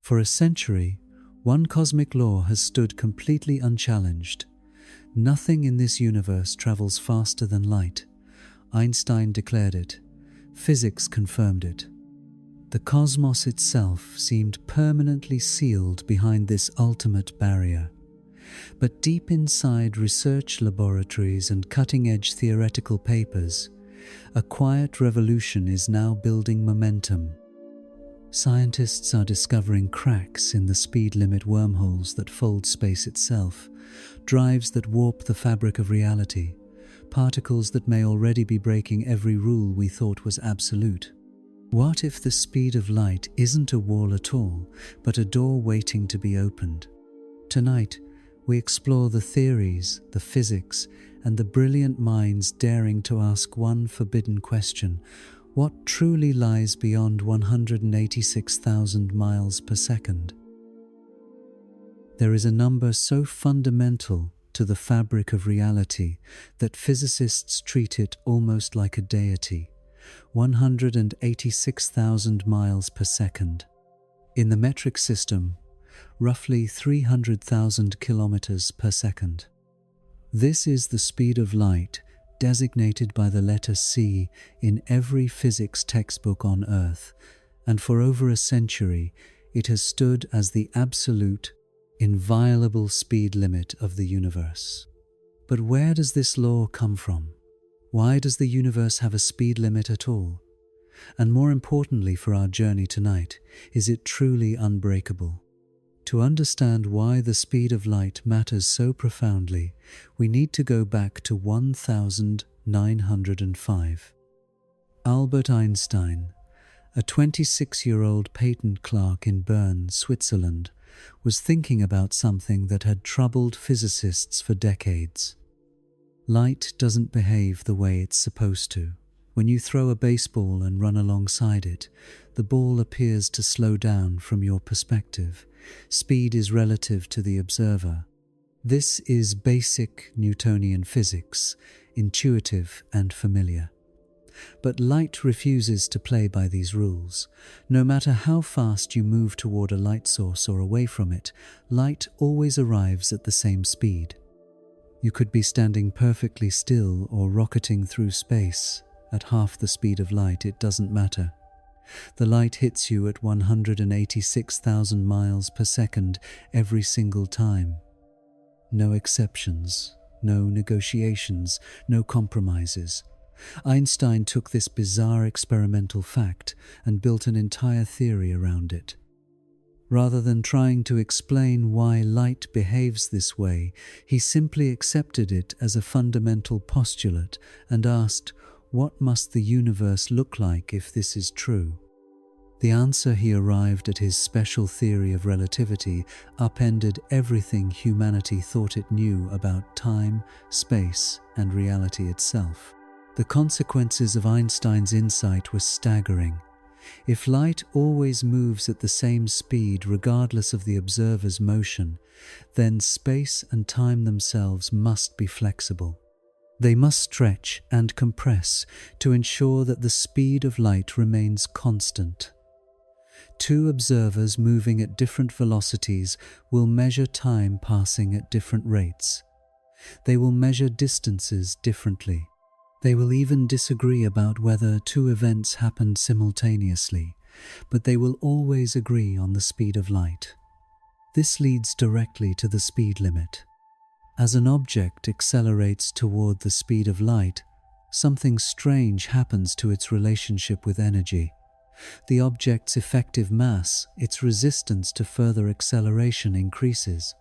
For a century, one cosmic law has stood completely unchallenged. Nothing in this universe travels faster than light. Einstein declared it. Physics confirmed it. The cosmos itself seemed permanently sealed behind this ultimate barrier. But deep inside research laboratories and cutting-edge theoretical papers, a quiet revolution is now building momentum. Scientists are discovering cracks in the speed limit wormholes that fold space itself, drives that warp the fabric of reality, particles that may already be breaking every rule we thought was absolute. What if the speed of light isn't a wall at all, but a door waiting to be opened? Tonight, we explore the theories, the physics, and the brilliant minds daring to ask one forbidden question: what truly lies beyond 186,000 miles per second? There is a number so fundamental to the fabric of reality that physicists treat it almost like a deity: 186,000 miles per second. In the metric system, roughly 300,000 kilometers per second. This is the speed of light designated by the letter C in every physics textbook on Earth, and for over a century it has stood as the absolute, inviolable speed limit of the universe. But where does this law come from? Why does the universe have a speed limit at all? And more importantly for our journey tonight, is it truly unbreakable? To understand why the speed of light matters so profoundly, we need to go back to 1905. Albert Einstein, a 26-year-old patent clerk in Bern, Switzerland, was thinking about something that had troubled physicists for decades. Light doesn't behave the way it's supposed to. When you throw a baseball and run alongside it, the ball appears to slow down from your perspective. Speed is relative to the observer. This is basic Newtonian physics, intuitive and familiar. But light refuses to play by these rules. No matter how fast you move toward a light source or away from it, light always arrives at the same speed. You could be standing perfectly still or rocketing through space. At half the speed of light, it doesn't matter. The light hits you at 186,000 miles per second every single time. No exceptions, no negotiations, no compromises. Einstein took this bizarre experimental fact and built an entire theory around it. Rather than trying to explain why light behaves this way, he simply accepted it as a fundamental postulate and asked, what must the universe look like if this is true? The answer he arrived at his special theory of relativity upended everything humanity thought it knew about time, space, and reality itself. The consequences of Einstein's insight were staggering. If light always moves at the same speed regardless of the observer's motion, then space and time themselves must be flexible. They must stretch and compress to ensure that the speed of light remains constant. Two observers moving at different velocities will measure time passing at different rates. They will measure distances differently. They will even disagree about whether two events happened simultaneously, but they will always agree on the speed of light. This leads directly to the speed limit. As an object accelerates toward the speed of light, something strange happens to its relationship with energy. The object's effective mass, its resistance to further acceleration increases.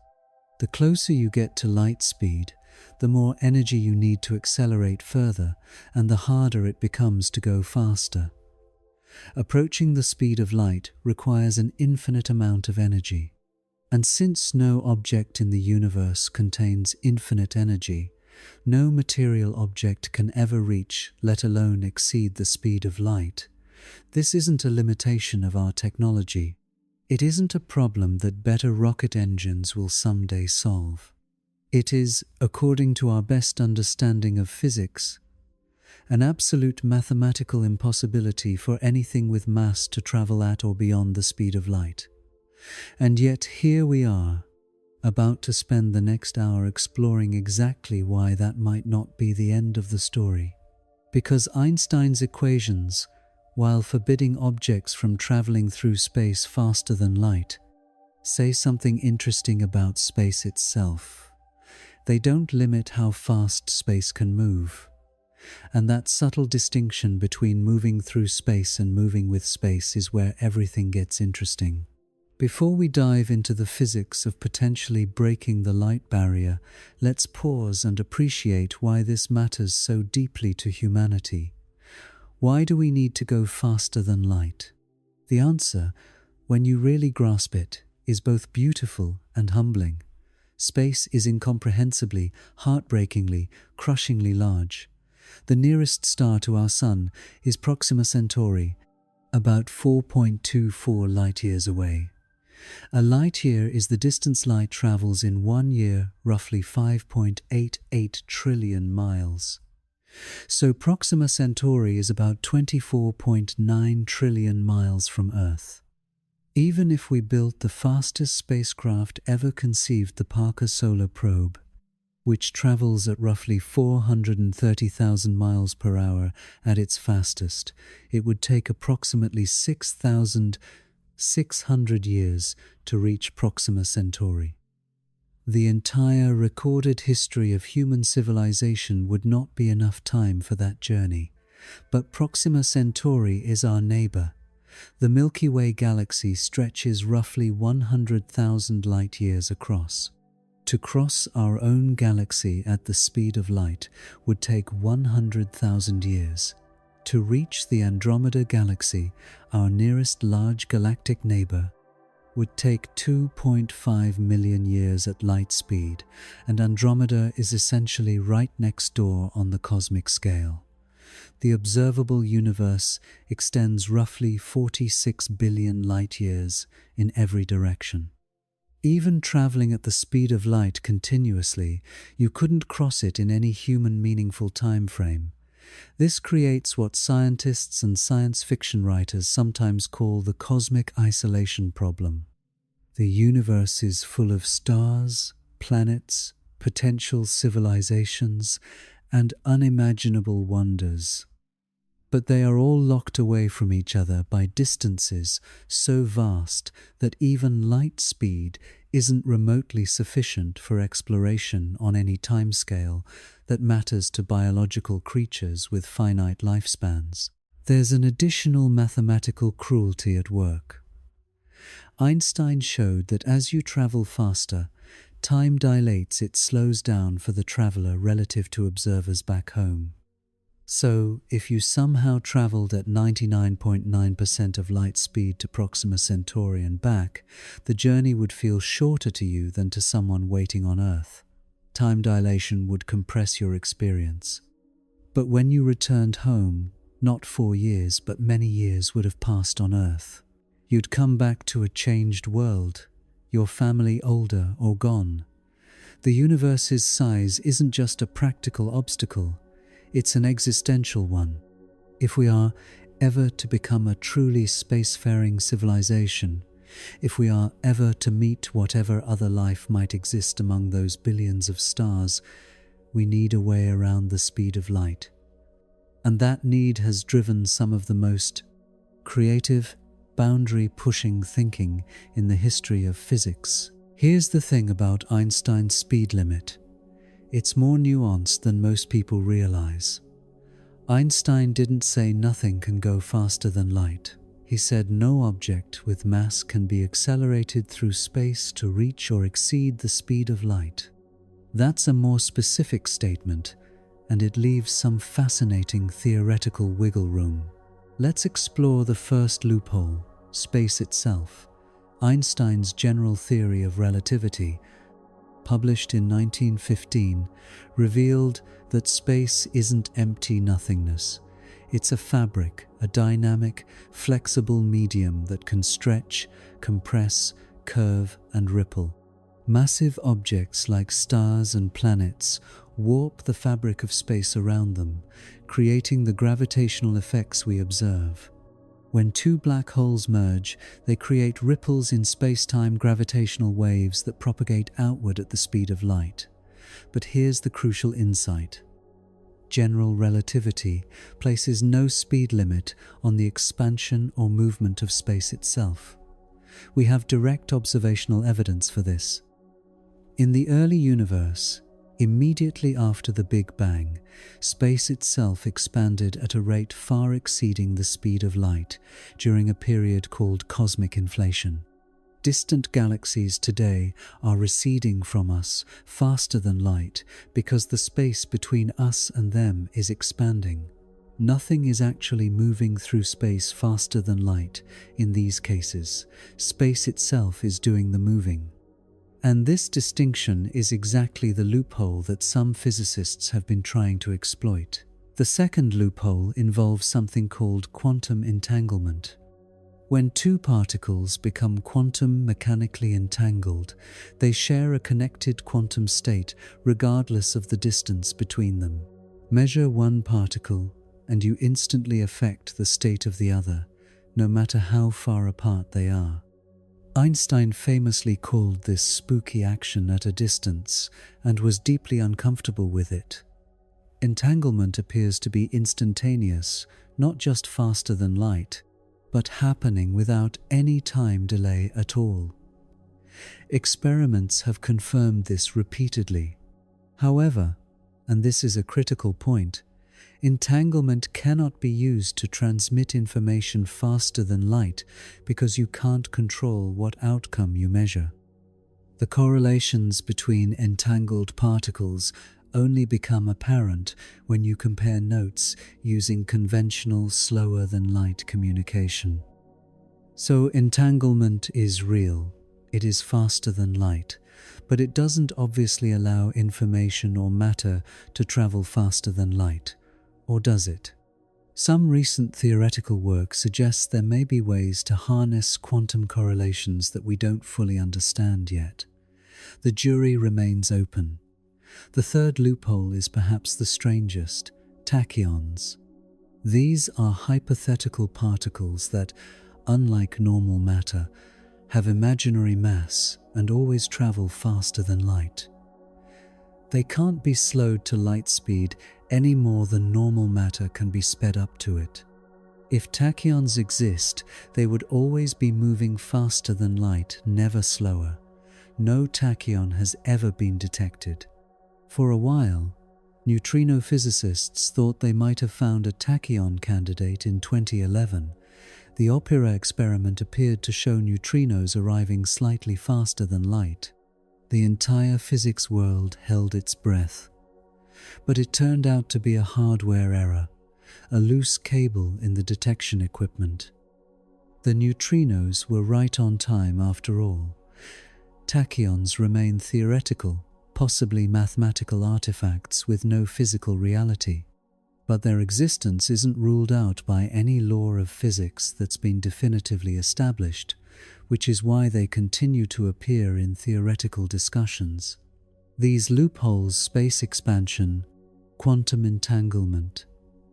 The closer you get to light speed, the more energy you need to accelerate further, and the harder it becomes to go faster. Approaching the speed of light requires an infinite amount of energy. And since no object in the universe contains infinite energy, no material object can ever reach, let alone exceed the speed of light. This isn't a limitation of our technology. It isn't a problem that better rocket engines will someday solve. It is, according to our best understanding of physics, an absolute mathematical impossibility for anything with mass to travel at or beyond the speed of light. And yet here we are, about to spend the next hour exploring exactly why that might not be the end of the story. Because Einstein's equations, while forbidding objects from traveling through space faster than light, say something interesting about space itself. They don't limit how fast space can move. And that subtle distinction between moving through space and moving with space is where everything gets interesting. Before we dive into the physics of potentially breaking the light barrier, let's pause and appreciate why this matters so deeply to humanity. Why do we need to go faster than light? The answer, when you really grasp it, is both beautiful and humbling. Space is incomprehensibly, heartbreakingly, crushingly large. The nearest star to our Sun is Proxima Centauri, about 4.24 light-years away. A light-year is the distance light travels in 1 year, roughly 5.88 trillion miles. So Proxima Centauri is about 24.9 trillion miles from Earth. Even if we built the fastest spacecraft ever conceived, the Parker Solar Probe, which travels at roughly 430,000 miles per hour at its fastest, it would take approximately 6,600 years to reach Proxima Centauri. The entire recorded history of human civilization would not be enough time for that journey. But Proxima Centauri is our neighbor. The Milky Way galaxy stretches roughly 100,000 light-years across. To cross our own galaxy at the speed of light would take 100,000 years. To reach the Andromeda galaxy, our nearest large galactic neighbor, would take 2.5 million years at light speed, and Andromeda is essentially right next door on the cosmic scale. The observable universe extends roughly 46 billion light-years in every direction. Even traveling at the speed of light continuously, you couldn't cross it in any human meaningful time frame. This creates what scientists and science fiction writers sometimes call the cosmic isolation problem. The universe is full of stars, planets, potential civilizations, and unimaginable wonders. But they are all locked away from each other by distances so vast that even light speed isn't remotely sufficient for exploration on any timescale that matters to biological creatures with finite lifespans. There's an additional mathematical cruelty at work. Einstein showed that as you travel faster, time dilates, it slows down for the traveler relative to observers back home. So, if you somehow traveled at 99.9% of light speed to Proxima Centauri and back, the journey would feel shorter to you than to someone waiting on Earth. Time dilation would compress your experience. But when you returned home, not 4 years but many years would have passed on Earth. You'd come back to a changed world, your family older or gone. The universe's size isn't just a practical obstacle, it's an existential one. If we are ever to become a truly spacefaring civilization, if we are ever to meet whatever other life might exist among those billions of stars, we need a way around the speed of light. And that need has driven some of the most creative, boundary-pushing thinking in the history of physics. Here's the thing about Einstein's speed limit. It's more nuanced than most people realize. Einstein didn't say nothing can go faster than light. He said no object with mass can be accelerated through space to reach or exceed the speed of light. That's a more specific statement, and it leaves some fascinating theoretical wiggle room. Let's explore the first loophole, space itself. Einstein's general theory of relativity, published in 1915, revealed that space isn't empty nothingness. It's a fabric, a dynamic, flexible medium that can stretch, compress, curve, and ripple. Massive objects like stars and planets warp the fabric of space around them, creating the gravitational effects we observe. When two black holes merge, they create ripples in space-time gravitational waves that propagate outward at the speed of light. But here's the crucial insight. General relativity places no speed limit on the expansion or movement of space itself. We have direct observational evidence for this. In the early universe, immediately after the Big Bang, space itself expanded at a rate far exceeding the speed of light during a period called cosmic inflation. Distant galaxies today are receding from us faster than light because the space between us and them is expanding. Nothing is actually moving through space faster than light in these cases. Space itself is doing the moving. And this distinction is exactly the loophole that some physicists have been trying to exploit. The second loophole involves something called quantum entanglement. When two particles become quantum mechanically entangled, they share a connected quantum state regardless of the distance between them. Measure one particle, and you instantly affect the state of the other, no matter how far apart they are. Einstein famously called this spooky action at a distance and was deeply uncomfortable with it. Entanglement appears to be instantaneous, not just faster than light, but happening without any time delay at all. Experiments have confirmed this repeatedly. However, and this is a critical point, entanglement cannot be used to transmit information faster than light because you can't control what outcome you measure. The correlations between entangled particles only become apparent when you compare notes using conventional slower-than-light communication. So entanglement is real. It is faster than light, but it doesn't obviously allow information or matter to travel faster than light, or does it? Some recent theoretical work suggests there may be ways to harness quantum correlations that we don't fully understand yet. The jury remains open. The third loophole is perhaps the strangest: tachyons. These are hypothetical particles that, unlike normal matter, have imaginary mass and always travel faster than light. They can't be slowed to light speed any more than normal matter can be sped up to it. If tachyons exist, they would always be moving faster than light, never slower. No tachyon has ever been detected. For a while, neutrino physicists thought they might have found a tachyon candidate in 2011. The Opera experiment appeared to show neutrinos arriving slightly faster than light. The entire physics world held its breath. But it turned out to be a hardware error, a loose cable in the detection equipment. The neutrinos were right on time after all. Tachyons remain theoretical, possibly mathematical artifacts with no physical reality. But their existence isn't ruled out by any law of physics that's been definitively established, which is why they continue to appear in theoretical discussions. These loopholes, space expansion, quantum entanglement,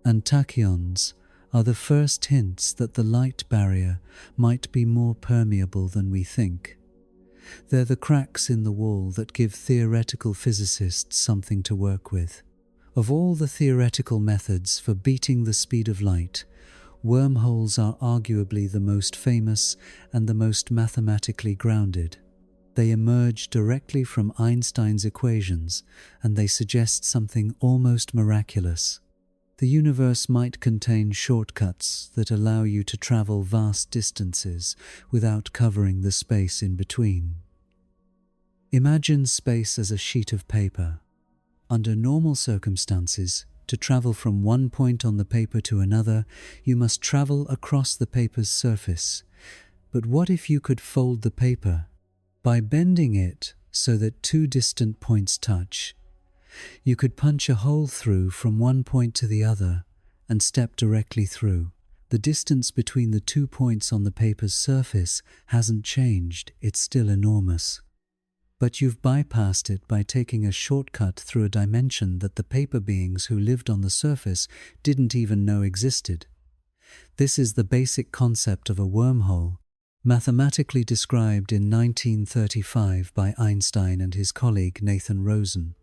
and tachyons, are the first hints that the light barrier might be more permeable than we think. They're the cracks in the wall that give theoretical physicists something to work with. Of all the theoretical methods for beating the speed of light, wormholes are arguably the most famous and the most mathematically grounded. They emerge directly from Einstein's equations, and they suggest something almost miraculous. The universe might contain shortcuts that allow you to travel vast distances without covering the space in between. Imagine space as a sheet of paper. Under normal circumstances, to travel from one point on the paper to another, you must travel across the paper's surface. But what if you could fold the paper? By bending it so that two distant points touch, you could punch a hole through from one point to the other and step directly through. The distance between the 2 points on the paper's surface hasn't changed, it's still enormous. But you've bypassed it by taking a shortcut through a dimension that the paper beings who lived on the surface didn't even know existed. This is the basic concept of a wormhole, mathematically described in 1935 by Einstein and his colleague Nathan Rosen.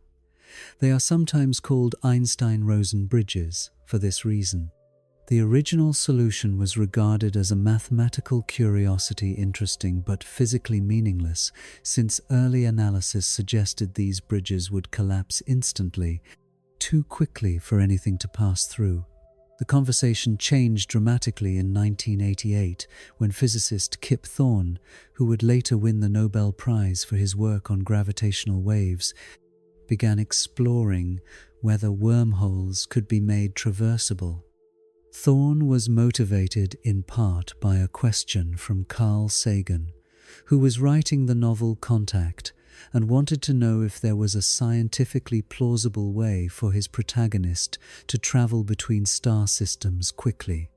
They are sometimes called Einstein-Rosen bridges for this reason. The original solution was regarded as a mathematical curiosity, interesting but physically meaningless, since early analysis suggested these bridges would collapse instantly, too quickly for anything to pass through. The conversation changed dramatically in 1988 when physicist Kip Thorne, who would later win the Nobel Prize for his work on gravitational waves, began exploring whether wormholes could be made traversable. Thorne was motivated in part by a question from Carl Sagan, who was writing the novel Contact and wanted to know if there was a scientifically plausible way for his protagonist to travel between star systems quickly.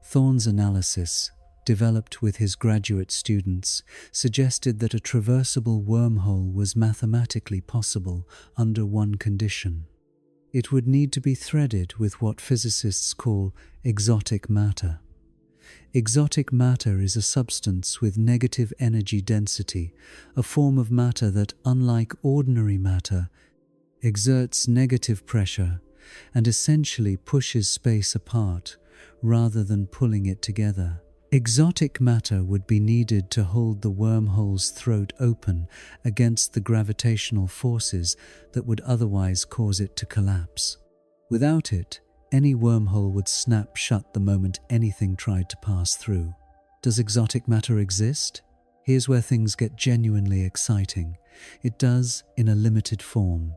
Thorne's analysis, developed with his graduate students, suggested that a traversable wormhole was mathematically possible under one condition. It would need to be threaded with what physicists call exotic matter. Exotic matter is a substance with negative energy density, a form of matter that, unlike ordinary matter, exerts negative pressure and essentially pushes space apart rather than pulling it together. Exotic matter would be needed to hold the wormhole's throat open against the gravitational forces that would otherwise cause it to collapse. Without it, any wormhole would snap shut the moment anything tried to pass through. Does exotic matter exist? Here's where things get genuinely exciting. It does, in a limited form.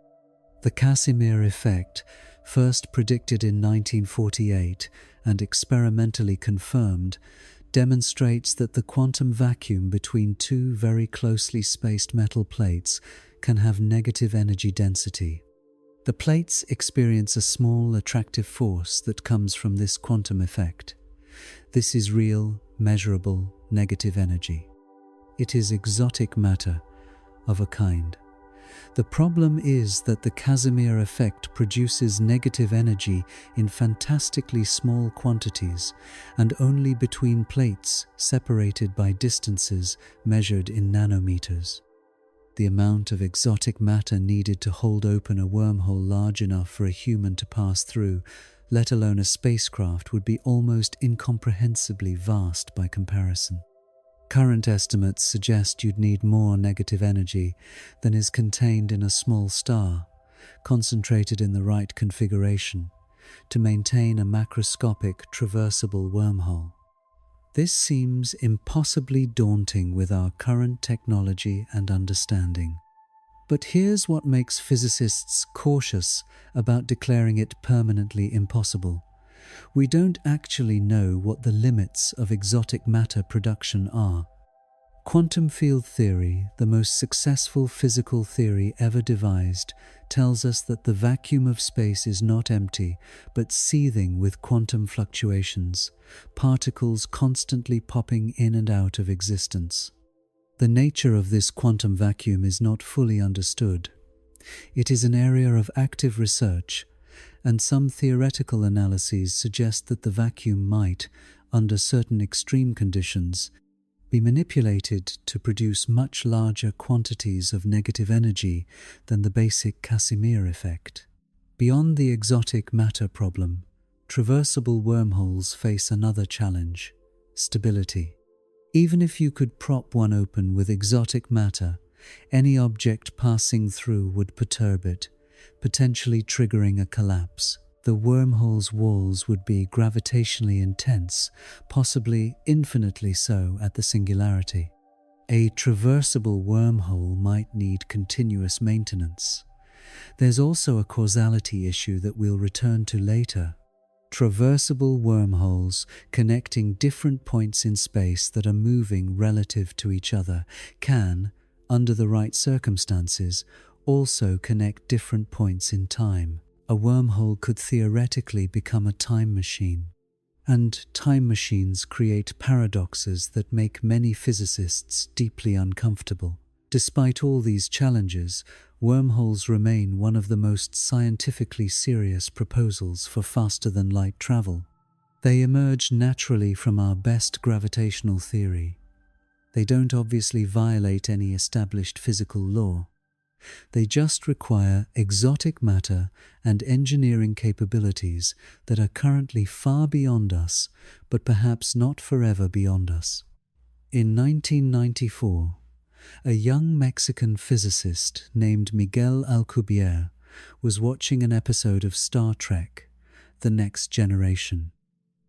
The Casimir effect, first predicted in 1948 and experimentally confirmed, demonstrates that the quantum vacuum between two very closely spaced metal plates can have negative energy density. The plates experience a small attractive force that comes from this quantum effect. This is real, measurable, negative energy. It is exotic matter of a kind. The problem is that the Casimir effect produces negative energy in fantastically small quantities and only between plates separated by distances measured in nanometers. The amount of exotic matter needed to hold open a wormhole large enough for a human to pass through, let alone a spacecraft, would be almost incomprehensibly vast by comparison. Current estimates suggest you'd need more negative energy than is contained in a small star, concentrated in the right configuration, to maintain a macroscopic traversable wormhole. This seems impossibly daunting with our current technology and understanding. But here's what makes physicists cautious about declaring it permanently impossible. We don't actually know what the limits of exotic matter production are. Quantum field theory, the most successful physical theory ever devised, tells us that the vacuum of space is not empty, but seething with quantum fluctuations, particles constantly popping in and out of existence. The nature of this quantum vacuum is not fully understood. It is an area of active research, and some theoretical analyses suggest that the vacuum might, under certain extreme conditions, be manipulated to produce much larger quantities of negative energy than the basic Casimir effect. Beyond the exotic matter problem, traversable wormholes face another challenge: stability. Even if you could prop one open with exotic matter, any object passing through would perturb it, potentially triggering a collapse. The wormhole's walls would be gravitationally intense, possibly infinitely so at the singularity. A traversable wormhole might need continuous maintenance. There's also a causality issue that we'll return to later. Traversable wormholes connecting different points in space that are moving relative to each other can, under the right circumstances, also connect different points in time. A wormhole could theoretically become a time machine. And time machines create paradoxes that make many physicists deeply uncomfortable. Despite all these challenges, wormholes remain one of the most scientifically serious proposals for faster-than-light travel. They emerge naturally from our best gravitational theory. They don't obviously violate any established physical law. They just require exotic matter and engineering capabilities that are currently far beyond us, but perhaps not forever beyond us. In 1994, a young Mexican physicist named Miguel Alcubierre was watching an episode of Star Trek: The Next Generation.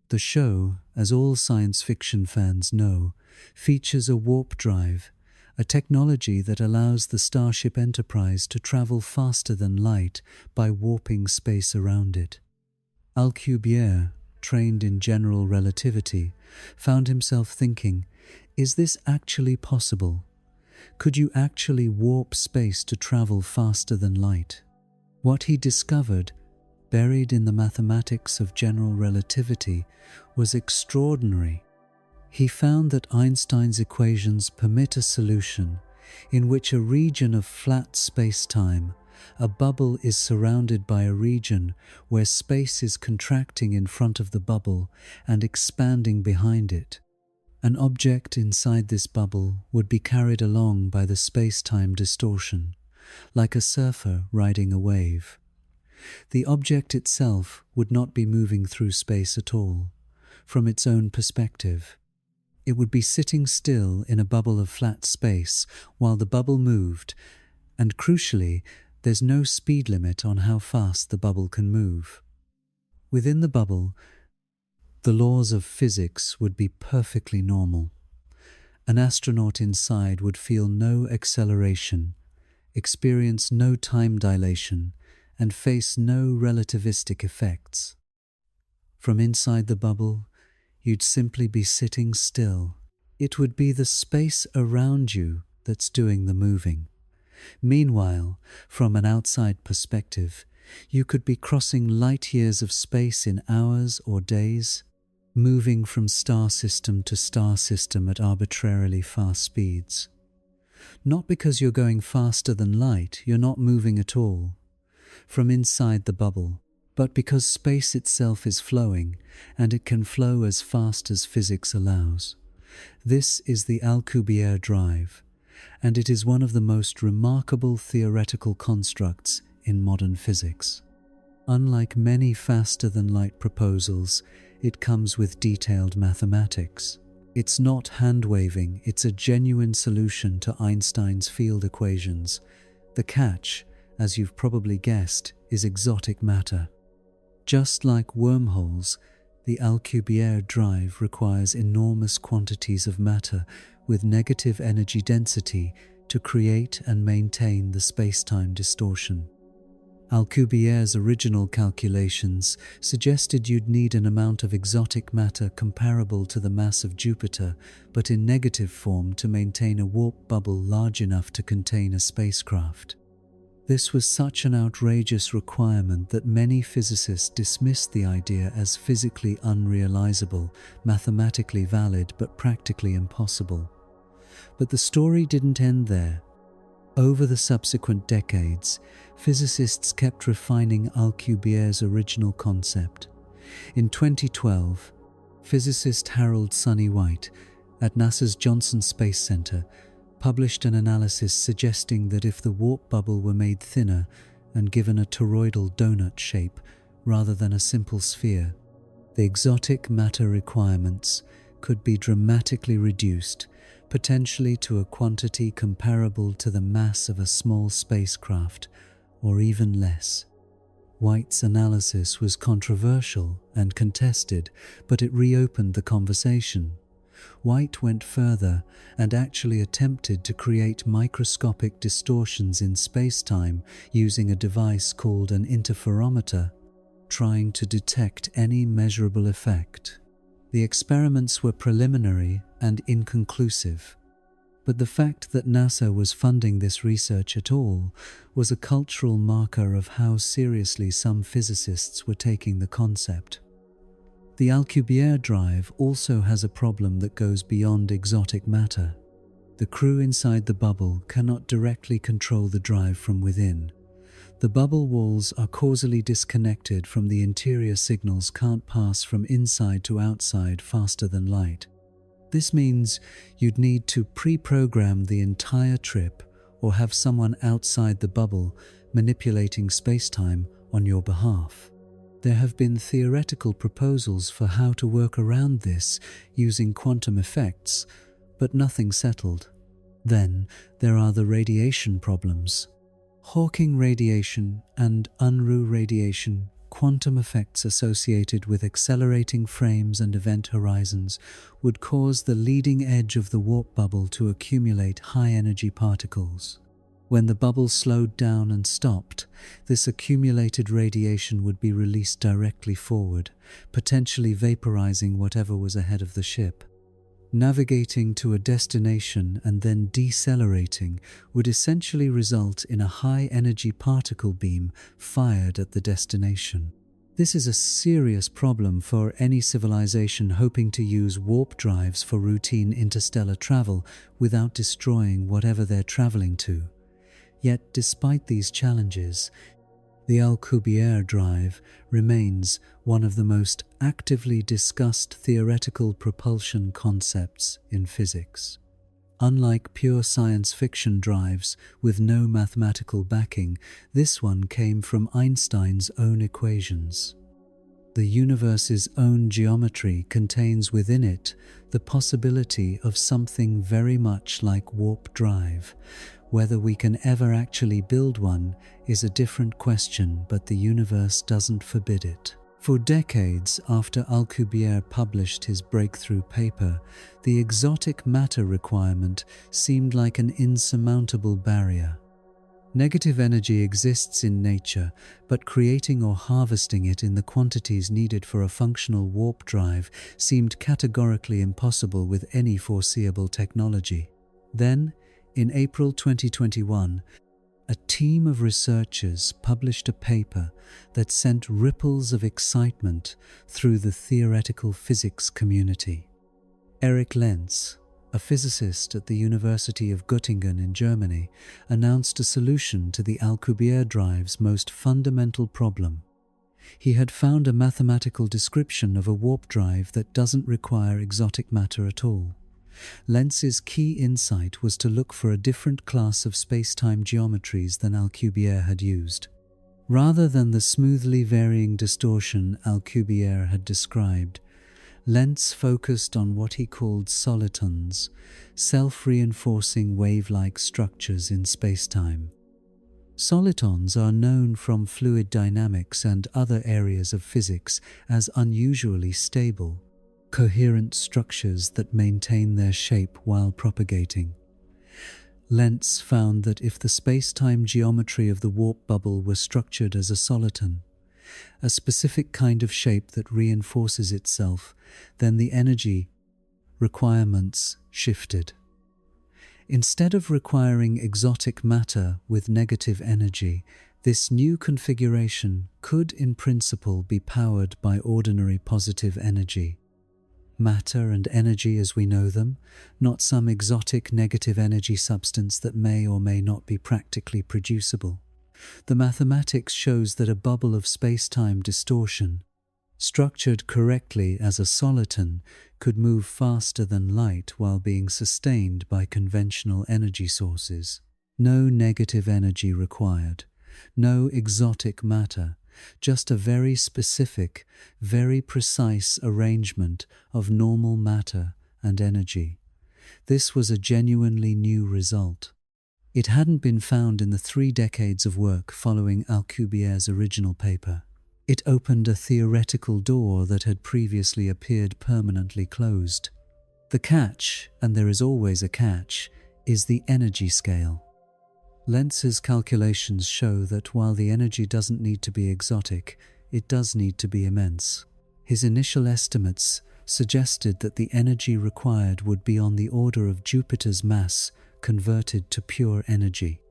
The show, as all science fiction fans know, features a warp drive, a technology that allows the Starship Enterprise to travel faster than light by warping space around it. Alcubierre, trained in general relativity, found himself thinking, is this actually possible? Could you actually warp space to travel faster than light? What he discovered, buried in the mathematics of general relativity, was extraordinary. He found that Einstein's equations permit a solution in which a region of flat space-time, a bubble, is surrounded by a region where space is contracting in front of the bubble and expanding behind it. An object inside this bubble would be carried along by the space-time distortion, like a surfer riding a wave. The object itself would not be moving through space at all, from its own perspective. It would be sitting still in a bubble of flat space while the bubble moved, and crucially, there's no speed limit on how fast the bubble can move. Within the bubble, the laws of physics would be perfectly normal. An astronaut inside would feel no acceleration, experience no time dilation, and face no relativistic effects. From inside the bubble, you'd simply be sitting still. It would be the space around you that's doing the moving. Meanwhile, from an outside perspective, you could be crossing light years of space in hours or days, moving from star system to star system at arbitrarily fast speeds. Not because you're going faster than light, you're not moving at all, from inside the bubble, but because space itself is flowing, and it can flow as fast as physics allows. This is the Alcubierre drive, and it is one of the most remarkable theoretical constructs in modern physics. Unlike many faster-than-light proposals, it comes with detailed mathematics. It's not hand-waving, it's a genuine solution to Einstein's field equations. The catch, as you've probably guessed, is exotic matter. Just like wormholes, the Alcubierre drive requires enormous quantities of matter with negative energy density to create and maintain the space-time distortion. Alcubierre's original calculations suggested you'd need an amount of exotic matter comparable to the mass of Jupiter, but in negative form to maintain a warp bubble large enough to contain a spacecraft. This was such an outrageous requirement that many physicists dismissed the idea as physically unrealizable, mathematically valid, but practically impossible. But the story didn't end there. Over the subsequent decades, physicists kept refining Alcubierre's original concept. In 2012, physicist Harold Sonny White at NASA's Johnson Space Center published an analysis suggesting that if the warp bubble were made thinner and given a toroidal donut shape rather than a simple sphere, the exotic matter requirements could be dramatically reduced, potentially to a quantity comparable to the mass of a small spacecraft, or even less. White's analysis was controversial and contested, but it reopened the conversation. White went further and actually attempted to create microscopic distortions in spacetime using a device called an interferometer, trying to detect any measurable effect. The experiments were preliminary and inconclusive, but the fact that NASA was funding this research at all was a cultural marker of how seriously some physicists were taking the concept. The Alcubierre drive also has a problem that goes beyond exotic matter. The crew inside the bubble cannot directly control the drive from within. The bubble walls are causally disconnected from the interior. Signals can't pass from inside to outside faster than light. This means you'd need to pre-program the entire trip or have someone outside the bubble manipulating spacetime on your behalf. There have been theoretical proposals for how to work around this using quantum effects, but nothing settled. Then there are the radiation problems. Hawking radiation and Unruh radiation, quantum effects associated with accelerating frames and event horizons, would cause the leading edge of the warp bubble to accumulate high-energy particles. When the bubble slowed down and stopped, this accumulated radiation would be released directly forward, potentially vaporizing whatever was ahead of the ship. Navigating to a destination and then decelerating would essentially result in a high-energy particle beam fired at the destination. This is a serious problem for any civilization hoping to use warp drives for routine interstellar travel without destroying whatever they're traveling to. Yet, despite these challenges, the Alcubierre drive remains one of the most actively discussed theoretical propulsion concepts in physics. Unlike pure science fiction drives with no mathematical backing, this one came from Einstein's own equations. The universe's own geometry contains within it the possibility of something very much like warp drive. Whether we can ever actually build one is a different question, but the universe doesn't forbid it. For decades after Alcubierre published his breakthrough paper, the exotic matter requirement seemed like an insurmountable barrier. Negative energy exists in nature, but creating or harvesting it in the quantities needed for a functional warp drive seemed categorically impossible with any foreseeable technology. Then, in April 2021, a team of researchers published a paper that sent ripples of excitement through the theoretical physics community. Eric Lenz, a physicist at the University of Göttingen in Germany, announced a solution to the Alcubierre drive's most fundamental problem. He had found a mathematical description of a warp drive that doesn't require exotic matter at all. Lenz's key insight was to look for a different class of spacetime geometries than Alcubierre had used. Rather than the smoothly varying distortion Alcubierre had described, Lenz focused on what he called solitons, self-reinforcing wave-like structures in spacetime. Solitons are known from fluid dynamics and other areas of physics as unusually stable, coherent structures that maintain their shape while propagating. Lenz found that if the spacetime geometry of the warp bubble were structured as a soliton, a specific kind of shape that reinforces itself, then the energy requirements shifted. Instead of requiring exotic matter with negative energy, this new configuration could in principle be powered by ordinary positive energy. Matter and energy as we know them, not some exotic negative energy substance that may or may not be practically producible. The mathematics shows that a bubble of spacetime distortion, structured correctly as a soliton, could move faster than light while being sustained by conventional energy sources. No negative energy required, no exotic matter, just a very specific, very precise arrangement of normal matter and energy. This was a genuinely new result. It hadn't been found in the 3 decades of work following Alcubierre's original paper. It opened a theoretical door that had previously appeared permanently closed. The catch, and there is always a catch, is the energy scale. Lenz's calculations show that while the energy doesn't need to be exotic, it does need to be immense. His initial estimates suggested that the energy required would be on the order of Jupiter's mass converted to pure energy.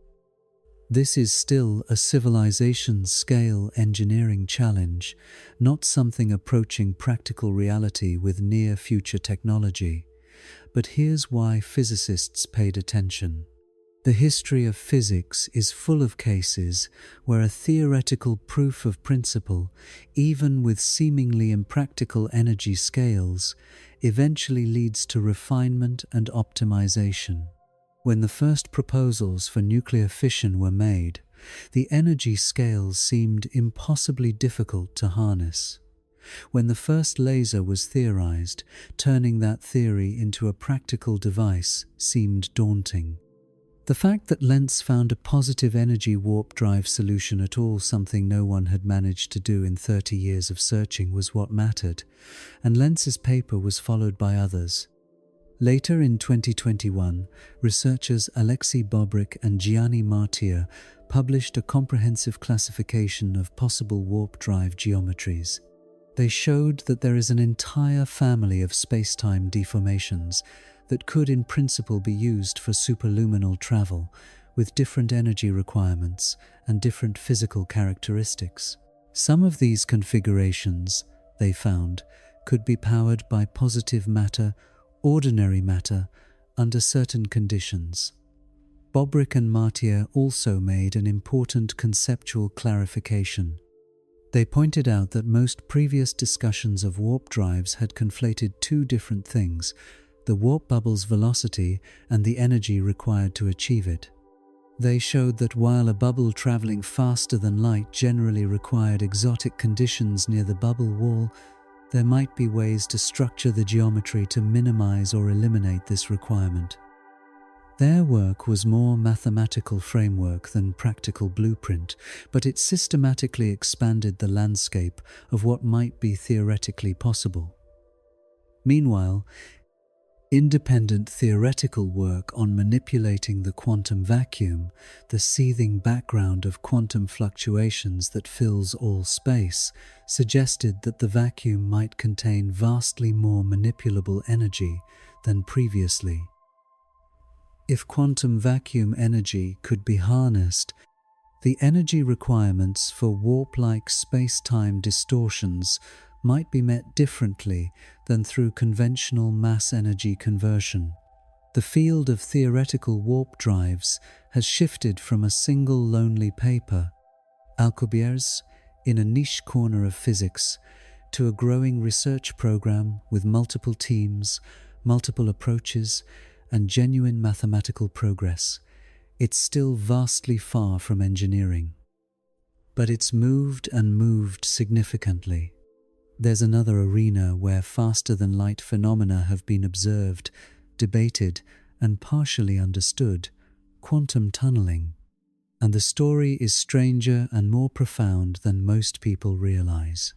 This is still a civilization-scale engineering challenge, not something approaching practical reality with near-future technology. But here's why physicists paid attention. The history of physics is full of cases where a theoretical proof of principle, even with seemingly impractical energy scales, eventually leads to refinement and optimization. When the first proposals for nuclear fission were made, the energy scales seemed impossibly difficult to harness. When the first laser was theorized, turning that theory into a practical device seemed daunting. The fact that Lentz found a positive energy warp drive solution at all, something no one had managed to do in 30 years of searching, was what mattered, and Lentz's paper was followed by others. Later in 2021, researchers Alexei Bobrik and Gianni Martir published a comprehensive classification of possible warp drive geometries. They showed that there is an entire family of spacetime deformations that could in principle be used for superluminal travel, with different energy requirements and different physical characteristics. Some of these configurations, they found, could be powered by positive matter, ordinary matter, under certain conditions. Bobrik and Martir also made an important conceptual clarification. They pointed out that most previous discussions of warp drives had conflated two different things: the warp bubble's velocity and the energy required to achieve it. They showed that while a bubble traveling faster than light generally required exotic conditions near the bubble wall, there might be ways to structure the geometry to minimize or eliminate this requirement. Their work was more mathematical framework than practical blueprint, but it systematically expanded the landscape of what might be theoretically possible. Meanwhile, independent theoretical work on manipulating the quantum vacuum, the seething background of quantum fluctuations that fills all space, suggested that the vacuum might contain vastly more manipulable energy than previously. If quantum vacuum energy could be harnessed, the energy requirements for warp-like space-time distortions might be met differently than through conventional mass-energy conversion. The field of theoretical warp drives has shifted from a single lonely paper, Alcubierre's, in a niche corner of physics, to a growing research program with multiple teams, multiple approaches, and genuine mathematical progress. It's still vastly far from engineering. But it's moved and moved significantly. There's another arena where faster-than-light phenomena have been observed, debated, and partially understood: quantum tunneling. And the story is stranger and more profound than most people realize.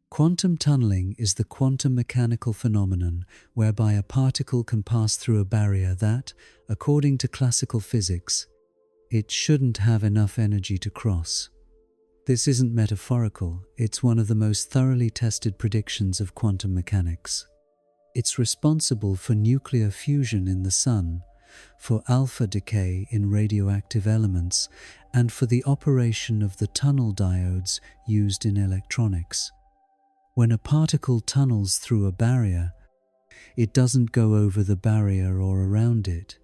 Quantum tunneling is the quantum mechanical phenomenon whereby a particle can pass through a barrier that, according to classical physics, it shouldn't have enough energy to cross. This isn't metaphorical, it's one of the most thoroughly tested predictions of quantum mechanics. It's responsible for nuclear fusion in the Sun, for alpha decay in radioactive elements, and for the operation of the tunnel diodes used in electronics. When a particle tunnels through a barrier, it doesn't go over the barrier or around it.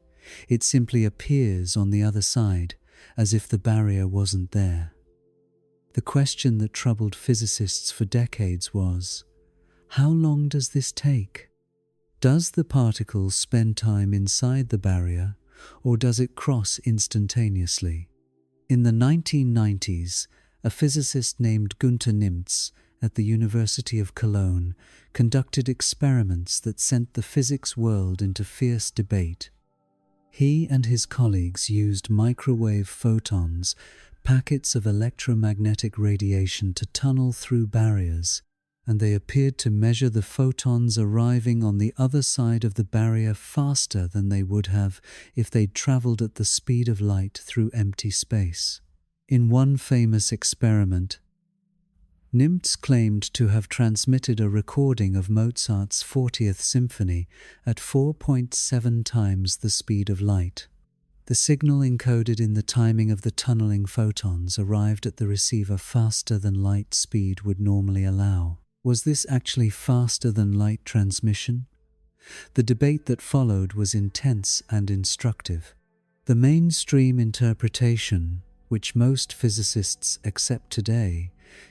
It simply appears on the other side, as if the barrier wasn't there. The question that troubled physicists for decades was, how long does this take? Does the particle spend time inside the barrier, or does it cross instantaneously? In the 1990s, a physicist named Günther Nimtz at the University of Cologne conducted experiments that sent the physics world into fierce debate. He and his colleagues used microwave photons, packets of electromagnetic radiation, to tunnel through barriers, and they appeared to measure the photons arriving on the other side of the barrier faster than they would have if they'd traveled at the speed of light through empty space. In one famous experiment, Nimtz claimed to have transmitted a recording of Mozart's 40th Symphony at 4.7 times the speed of light. The signal encoded in the timing of the tunneling photons arrived at the receiver faster than light speed would normally allow. Was this actually faster than light transmission? The debate that followed was intense and instructive. The mainstream interpretation, which most physicists accept today,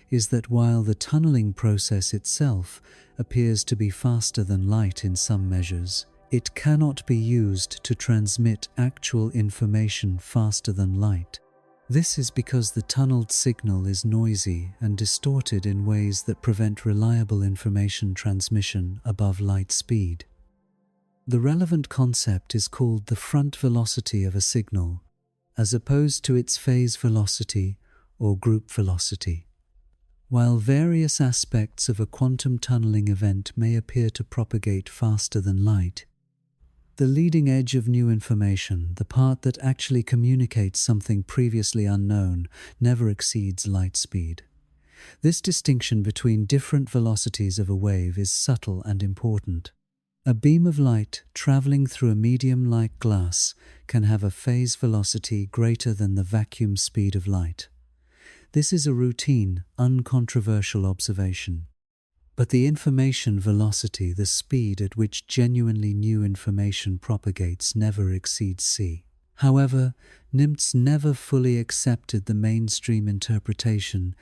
is that while the tunneling process itself appears to be faster than light in some measures, it cannot be used to transmit actual information faster than light. This is because the tunneled signal is noisy and distorted in ways that prevent reliable information transmission above light speed. The relevant concept is called the front velocity of a signal, as opposed to its phase velocity or group velocity. While various aspects of a quantum tunneling event may appear to propagate faster than light, the leading edge of new information, the part that actually communicates something previously unknown, never exceeds light speed. This distinction between different velocities of a wave is subtle and important. A beam of light traveling through a medium like glass can have a phase velocity greater than the vacuum speed of light. This is a routine, uncontroversial observation. But the information velocity, the speed at which genuinely new information propagates, never exceeds c. However, Nymts never fully accepted the mainstream interpretation,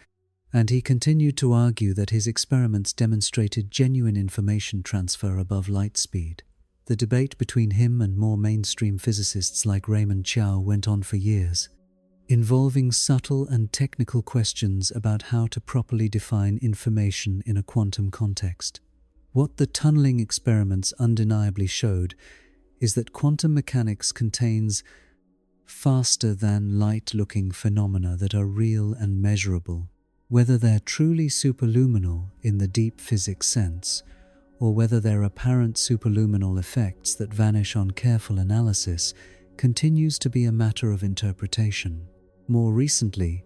and he continued to argue that his experiments demonstrated genuine information transfer above light speed. The debate between him and more mainstream physicists like Raymond Chow went on for years, involving subtle and technical questions about how to properly define information in a quantum context. What the tunneling experiments undeniably showed is that quantum mechanics contains faster-than-light-looking phenomena that are real and measurable. Whether they're truly superluminal in the deep physics sense, or whether they're apparent superluminal effects that vanish on careful analysis, continues to be a matter of interpretation. More recently,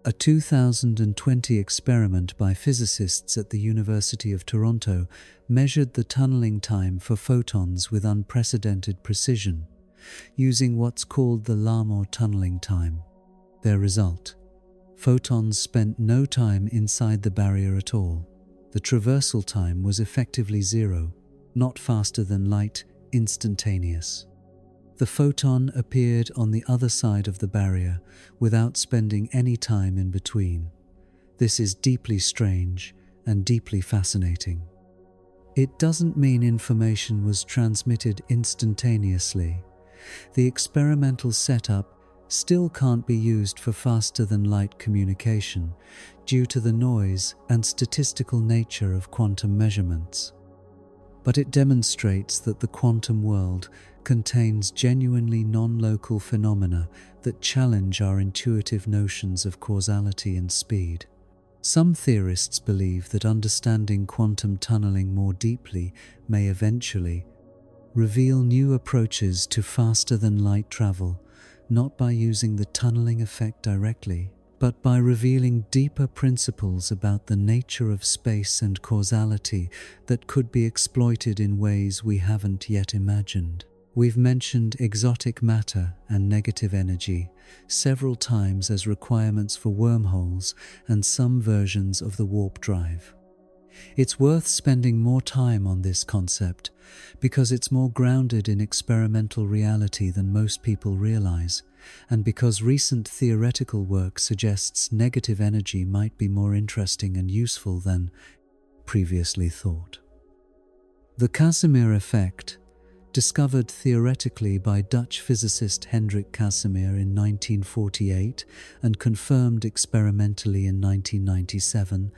a 2020 experiment by physicists at the University of Toronto measured the tunneling time for photons with unprecedented precision, using what's called the Larmor tunneling time. Their result: photons spent no time inside the barrier at all. The traversal time was effectively zero, not faster than light, instantaneous. The photon appeared on the other side of the barrier without spending any time in between. This is deeply strange and deeply fascinating. It doesn't mean information was transmitted instantaneously. The experimental setup still can't be used for faster-than-light communication due to the noise and statistical nature of quantum measurements. But it demonstrates that the quantum world contains genuinely non-local phenomena that challenge our intuitive notions of causality and speed. Some theorists believe that understanding quantum tunneling more deeply may eventually reveal new approaches to faster-than-light travel, not by using the tunneling effect directly, but by revealing deeper principles about the nature of space and causality that could be exploited in ways we haven't yet imagined. We've mentioned exotic matter and negative energy several times as requirements for wormholes and some versions of the warp drive. It's worth spending more time on this concept because it's more grounded in experimental reality than most people realize, and because recent theoretical work suggests negative energy might be more interesting and useful than previously thought. The Casimir effect, discovered theoretically by Dutch physicist Hendrik Casimir in 1948 and confirmed experimentally in 1997,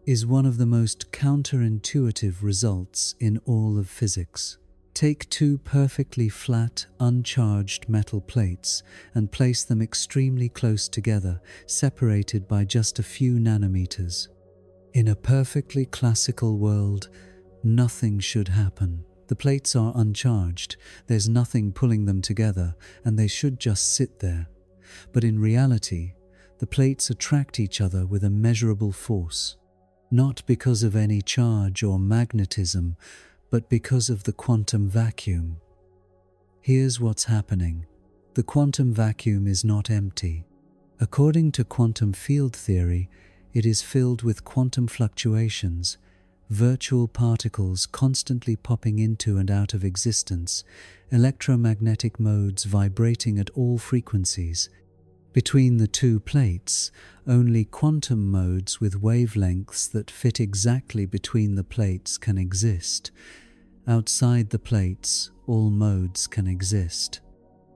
is one of the most counterintuitive results in all of physics. Take two perfectly flat, uncharged metal plates and place them extremely close together, separated by just a few nanometers. In a perfectly classical world, nothing should happen. The plates are uncharged, there's nothing pulling them together, and they should just sit there. But in reality, the plates attract each other with a measurable force. Not because of any charge or magnetism, but because of the quantum vacuum. Here's what's happening. The quantum vacuum is not empty. According to quantum field theory, it is filled with quantum fluctuations, virtual particles constantly popping into and out of existence, electromagnetic modes vibrating at all frequencies. Between the two plates, only quantum modes with wavelengths that fit exactly between the plates can exist. Outside the plates, all modes can exist.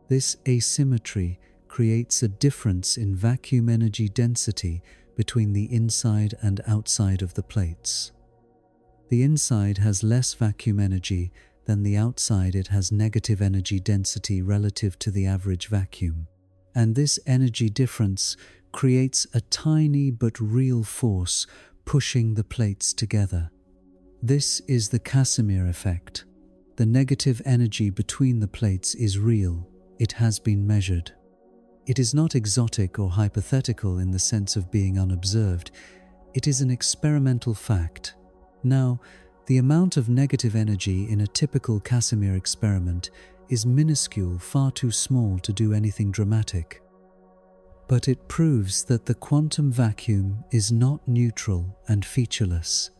This asymmetry creates a difference in vacuum energy density between the inside and outside of the plates. The inside has less vacuum energy than the outside. It has negative energy density relative to the average vacuum. And this energy difference creates a tiny but real force pushing the plates together. This is the Casimir effect. The negative energy between the plates is real. It has been measured. It is not exotic or hypothetical in the sense of being unobserved. It is an experimental fact. Now, the amount of negative energy in a typical Casimir experiment is minuscule, far too small to do anything dramatic. But it proves that the quantum vacuum is not neutral and featureless.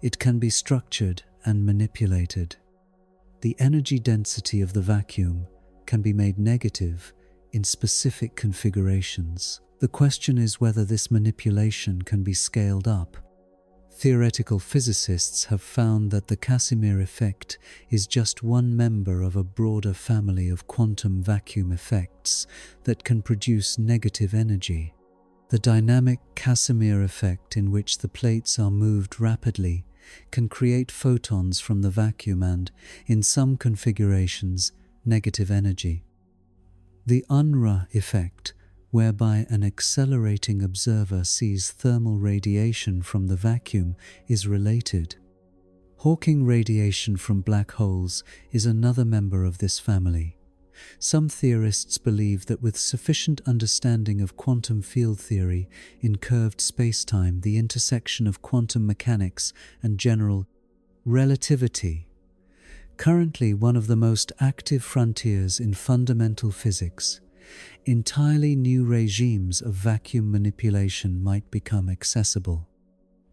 It can be structured and manipulated. The energy density of the vacuum can be made negative in specific configurations. The question is whether this manipulation can be scaled up. Theoretical physicists have found that the Casimir effect is just one member of a broader family of quantum vacuum effects that can produce negative energy. The dynamic Casimir effect, in which the plates are moved rapidly, can create photons from the vacuum and, in some configurations, negative energy. The Unruh effect, whereby an accelerating observer sees thermal radiation from the vacuum, is related. Hawking radiation from black holes is another member of this family. Some theorists believe that with sufficient understanding of quantum field theory in curved spacetime, the intersection of quantum mechanics and general relativity, currently one of the most active frontiers in fundamental physics, entirely new regimes of vacuum manipulation might become accessible.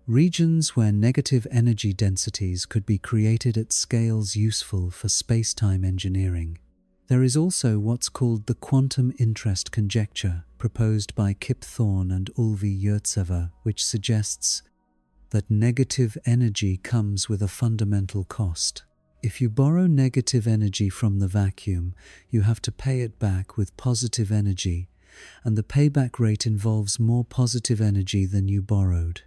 Regions where negative energy densities could be created at scales useful for spacetime engineering. There is also what's called the quantum interest conjecture, proposed by Kip Thorne and Ulvi Yurtseva, which suggests that negative energy comes with a fundamental cost. If you borrow negative energy from the vacuum, you have to pay it back with positive energy, and the payback rate involves more positive energy than you borrowed.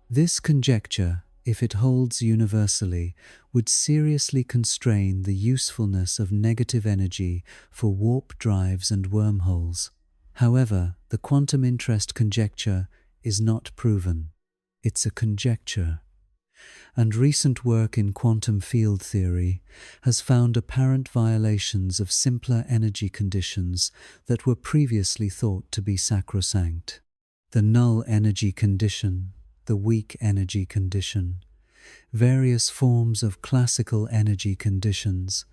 This conjecture, if it holds universally, would seriously constrain the usefulness of negative energy for warp drives and wormholes. However, the quantum interest conjecture is not proven. It's a conjecture. And recent work in quantum field theory has found apparent violations of simpler energy conditions that were previously thought to be sacrosanct. The null energy condition, the weak energy condition, various forms of classical energy conditions.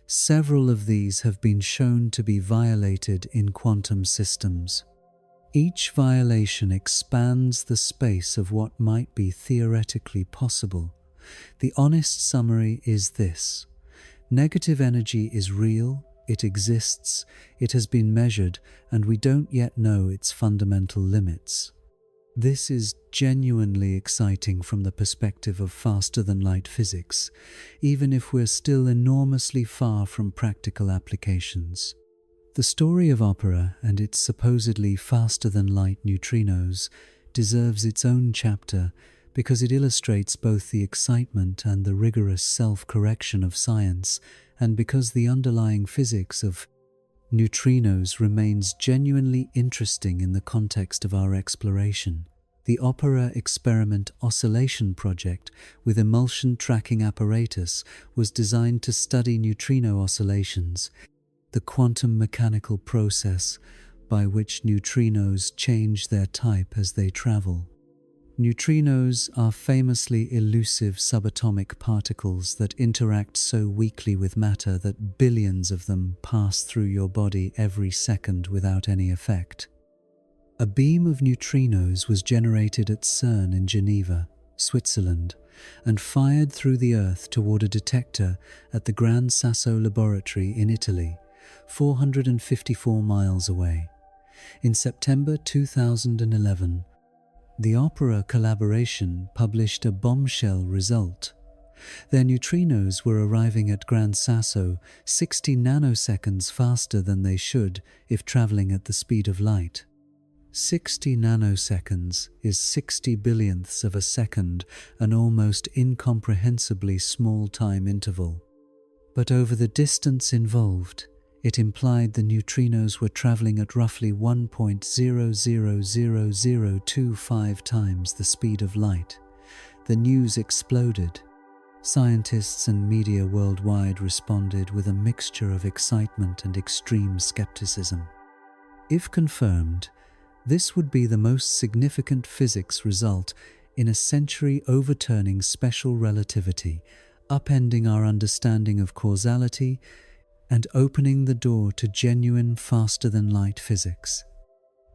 Several of these have been shown to be violated in quantum systems. Each violation expands the space of what might be theoretically possible. The honest summary is this: negative energy is real, it exists, it has been measured, and we don't yet know its fundamental limits. This is genuinely exciting from the perspective of faster-than-light physics, even if we're still enormously far from practical applications. The story of opera and its supposedly faster-than-light neutrinos deserves its own chapter because it illustrates both the excitement and the rigorous self-correction of science, and because the underlying physics of neutrinos remains genuinely interesting in the context of our exploration. The Opera Experiment Oscillation Project with emulsion tracking apparatus was designed to study neutrino oscillations, the quantum mechanical process by which neutrinos change their type as they travel. Neutrinos are famously elusive subatomic particles that interact so weakly with matter that billions of them pass through your body every second without any effect. A beam of neutrinos was generated at CERN in Geneva. Switzerland, and fired through the Earth toward a detector at the Gran Sasso Laboratory in Italy, 454 miles away. In September 2011, the Opera collaboration published a bombshell result. Their neutrinos were arriving at Gran Sasso 60 nanoseconds faster than they should if traveling at the speed of light. 60 nanoseconds is 60 billionths of a second, an almost incomprehensibly small time interval. But over the distance involved, it implied the neutrinos were traveling at roughly 1.000025 times the speed of light. The news exploded. Scientists and media worldwide responded with a mixture of excitement and extreme skepticism. If confirmed, this would be the most significant physics result in a century, overturning special relativity, upending our understanding of causality, and opening the door to genuine faster-than-light physics.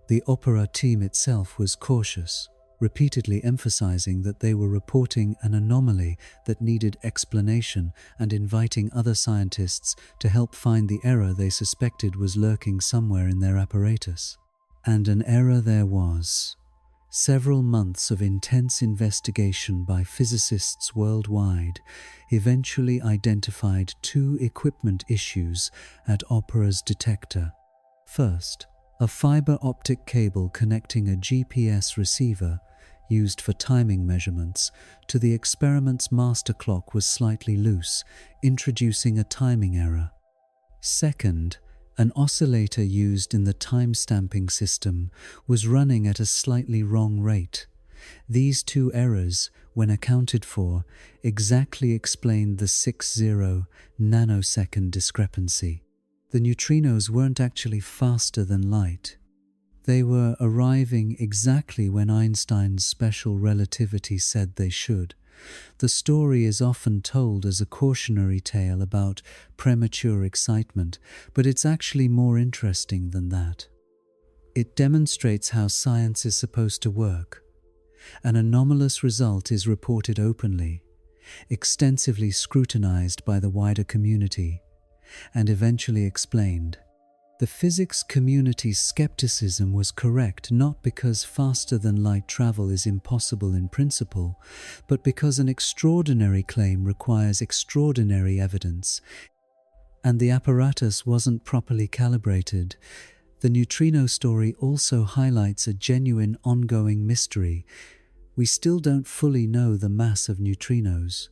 The Opera team itself was cautious, repeatedly emphasizing that they were reporting an anomaly that needed explanation and inviting other scientists to help find the error they suspected was lurking somewhere in their apparatus. And an error there was. Several months of intense investigation by physicists worldwide eventually identified two equipment issues at Opera's detector. First, a fiber optic cable connecting a GPS receiver used for timing measurements to the experiment's master clock was slightly loose, introducing a timing error. Second, an oscillator used in the time-stamping system was running at a slightly wrong rate. These two errors, when accounted for, exactly explained the 60 nanosecond discrepancy. The neutrinos weren't actually faster than light. They were arriving exactly when Einstein's special relativity said they should. The story is often told as a cautionary tale about premature excitement, but it's actually more interesting than that. It demonstrates how science is supposed to work. An anomalous result is reported openly, extensively scrutinized by the wider community, and eventually explained. The physics community's skepticism was correct not because faster-than-light travel is impossible in principle, but because an extraordinary claim requires extraordinary evidence, and the apparatus wasn't properly calibrated. The neutrino story also highlights a genuine ongoing mystery. We still don't fully know the mass of neutrinos.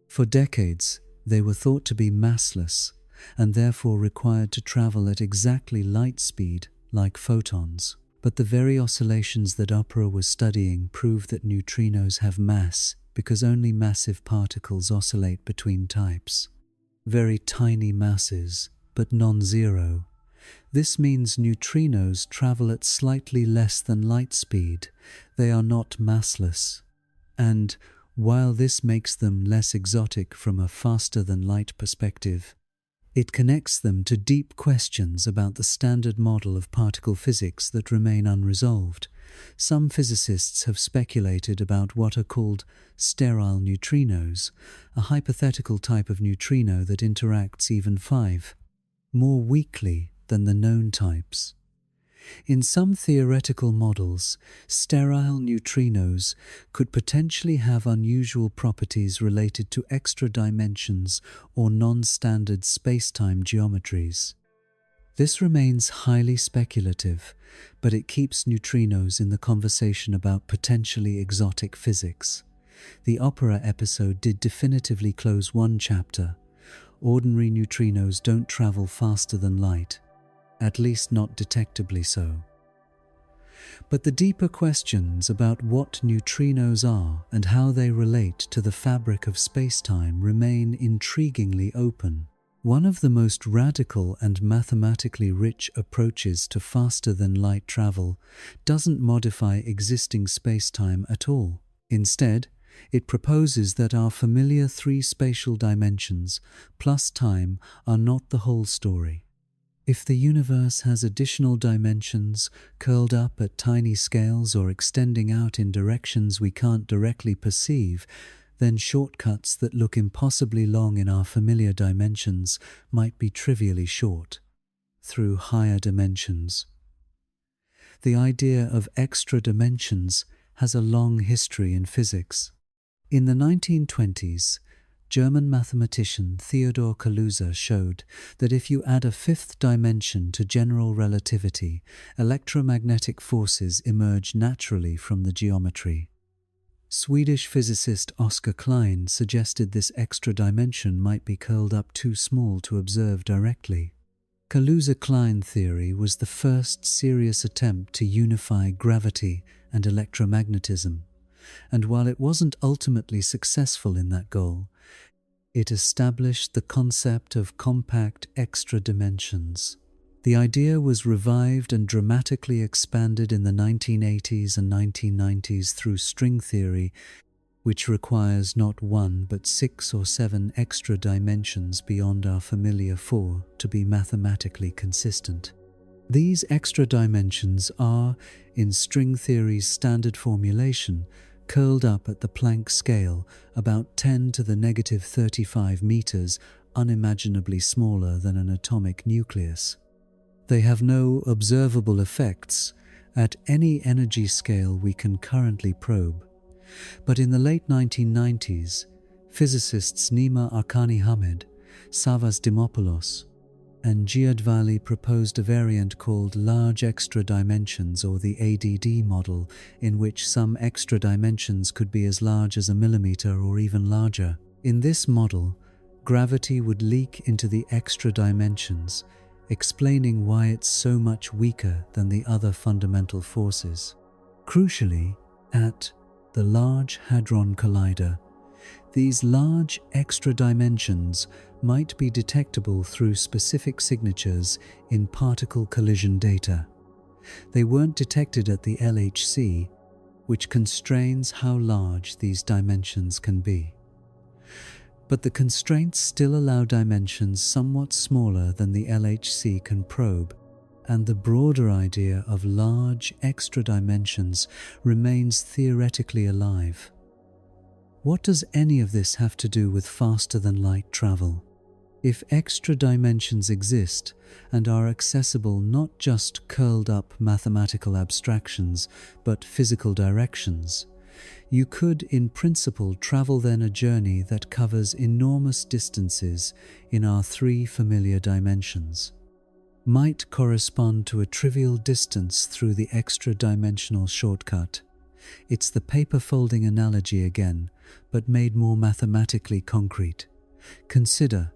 For decades, they were thought to be massless, and therefore required to travel at exactly light speed, like photons. But the very oscillations that Opera was studying prove that neutrinos have mass because only massive particles oscillate between types. Very tiny masses, but non-zero. This means neutrinos travel at slightly less than light speed. They are not massless. And, while this makes them less exotic from a faster-than-light perspective, it connects them to deep questions about the standard model of particle physics that remain unresolved. Some physicists have speculated about what are called sterile neutrinos, a hypothetical type of neutrino that interacts even more weakly than the known types. In some theoretical models, sterile neutrinos could potentially have unusual properties related to extra dimensions or non-standard spacetime geometries. This remains highly speculative, but it keeps neutrinos in the conversation about potentially exotic physics. The Opera episode did definitively close one chapter. Ordinary neutrinos don't travel faster than light. At least not detectably so. But the deeper questions about what neutrinos are and how they relate to the fabric of spacetime remain intriguingly open. One of the most radical and mathematically rich approaches to faster-than-light travel doesn't modify existing spacetime at all. Instead, it proposes that our familiar three spatial dimensions plus time are not the whole story. If the universe has additional dimensions curled up at tiny scales or extending out in directions we can't directly perceive, then shortcuts that look impossibly long in our familiar dimensions might be trivially short through higher dimensions. The idea of extra dimensions has a long history in physics. In the 1920s, German mathematician Theodor Kaluza showed that if you add a fifth dimension to general relativity, electromagnetic forces emerge naturally from the geometry. Swedish physicist Oscar Klein suggested this extra dimension might be curled up too small to observe directly. Kaluza-Klein theory was the first serious attempt to unify gravity and electromagnetism, and while it wasn't ultimately successful in that goal, it established the concept of compact extra dimensions. The idea was revived and dramatically expanded in the 1980s and 1990s through string theory, which requires not one but 6 or 7 extra dimensions beyond our familiar 4 to be mathematically consistent. These extra dimensions are, in string theory's standard formulation, curled up at the Planck scale, about 10 to the negative 35 meters, unimaginably smaller than an atomic nucleus. They have no observable effects at any energy scale we can currently probe. But in the late 1990s, physicists Nima Arkani-Hamed, Savas Dimopoulos, and Giadvali proposed a variant called large extra dimensions, or the ADD model, in which some extra dimensions could be as large as a millimeter or even larger. In this model, gravity would leak into the extra dimensions, explaining why it's so much weaker than the other fundamental forces. Crucially, at the Large Hadron Collider, these large extra dimensions might be detectable through specific signatures in particle collision data. They weren't detected at the LHC, which constrains how large these dimensions can be. But the constraints still allow dimensions somewhat smaller than the LHC can probe, and the broader idea of large extra dimensions remains theoretically alive. What does any of this have to do with faster-than-light travel? If extra dimensions exist and are accessible not just curled-up mathematical abstractions, but physical directions, you could, in principle, travel then a journey that covers enormous distances in our 3 familiar dimensions. Might correspond to a trivial distance through the extra-dimensional shortcut. It's the paper-folding analogy again, but made more mathematically concrete. Consider,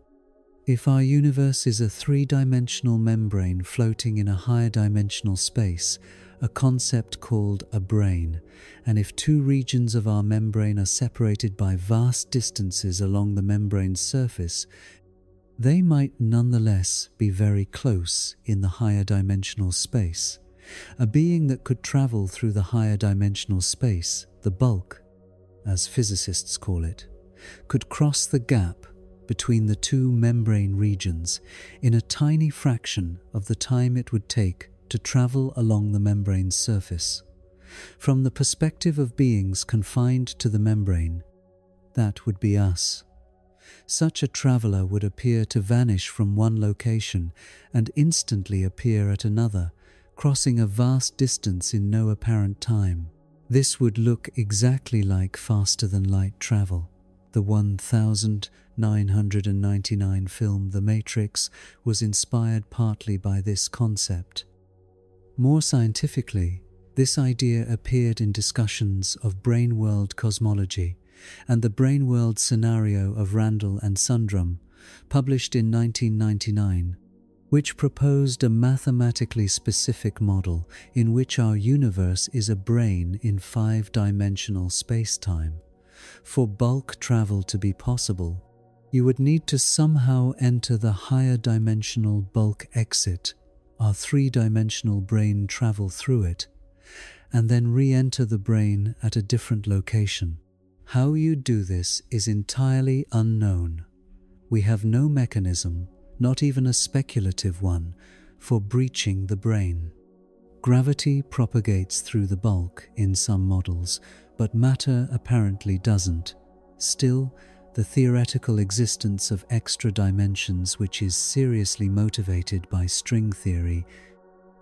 if our universe is a 3-dimensional membrane floating in a higher dimensional space, a concept called a brane, and if 2 regions of our membrane are separated by vast distances along the membrane's surface, they might nonetheless be very close in the higher dimensional space. A being that could travel through the higher dimensional space, the bulk, as physicists call it, could cross the gap between the 2 membrane regions in a tiny fraction of the time it would take to travel along the membrane's surface. From the perspective of beings confined to the membrane, that would be us. Such a traveler would appear to vanish from one location and instantly appear at another, crossing a vast distance in no apparent time. This would look exactly like faster-than-light travel. The 1999 film The Matrix was inspired partly by this concept. More scientifically, this idea appeared in discussions of brain-world cosmology and the brain-world scenario of Randall and Sundrum, published in 1999, which proposed a mathematically specific model in which our universe is a brain in 5-dimensional space-time. For bulk travel to be possible, you would need to somehow enter the higher dimensional bulk exit, our 3-dimensional brain travel through it, and then re-enter the brain at a different location. How you do this is entirely unknown. We have no mechanism, not even a speculative one, for breaching the brain. Gravity propagates through the bulk in some models, but matter apparently doesn't. Still, the theoretical existence of extra dimensions, which is seriously motivated by string theory,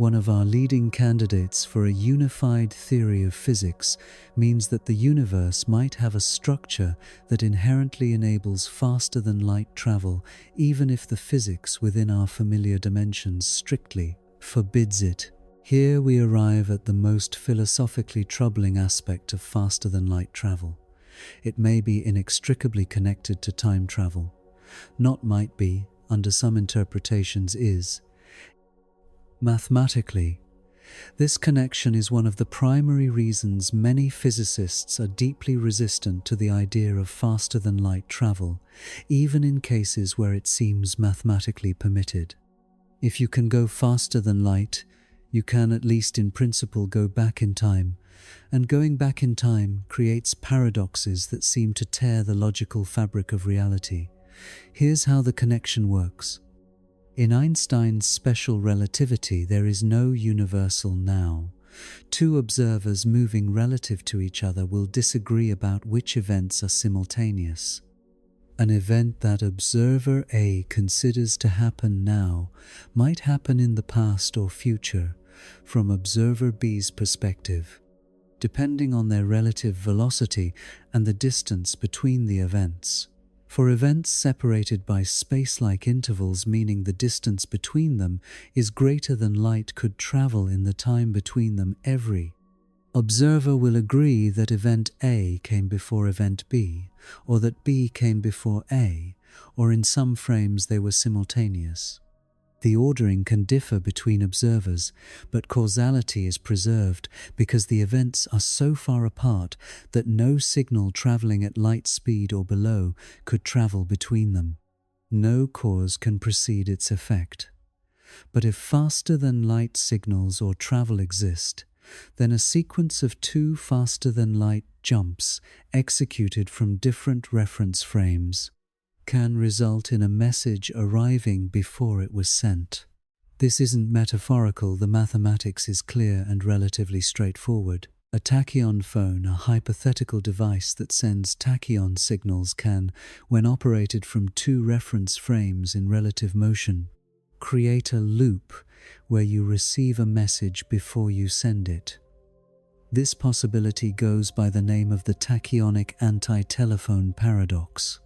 one of our leading candidates for a unified theory of physics, means that the universe might have a structure that inherently enables faster-than-light travel, even if the physics within our familiar dimensions strictly forbids it. Here we arrive at the most philosophically troubling aspect of faster-than-light travel. It may be inextricably connected to time travel. Not might be, under some interpretations is. Mathematically, this connection is one of the primary reasons many physicists are deeply resistant to the idea of faster-than-light travel, even in cases where it seems mathematically permitted. If you can go faster than light, you can at least in principle go back in time, and going back in time creates paradoxes that seem to tear the logical fabric of reality. Here's how the connection works. In Einstein's special relativity, there is no universal now. Two observers moving relative to each other will disagree about which events are simultaneous. An event that observer A considers to happen now might happen in the past or future, from observer B's perspective, depending on their relative velocity and the distance between the events. For events separated by space-like intervals, meaning the distance between them is greater than light could travel in the time between them, every observer will agree that event A came before event B, or that B came before A, or in some frames they were simultaneous. The ordering can differ between observers, but causality is preserved because the events are so far apart that no signal traveling at light speed or below could travel between them. No cause can precede its effect. But if faster-than-light signals or travel exist, then a sequence of two faster-than-light jumps executed from different reference frames can result in a message arriving before it was sent. This isn't metaphorical, the mathematics is clear and relatively straightforward. A tachyon phone, a hypothetical device that sends tachyon signals, can, when operated from two reference frames in relative motion, create a loop where you receive a message before you send it. This possibility goes by the name of the tachyonic anti-telephone paradox.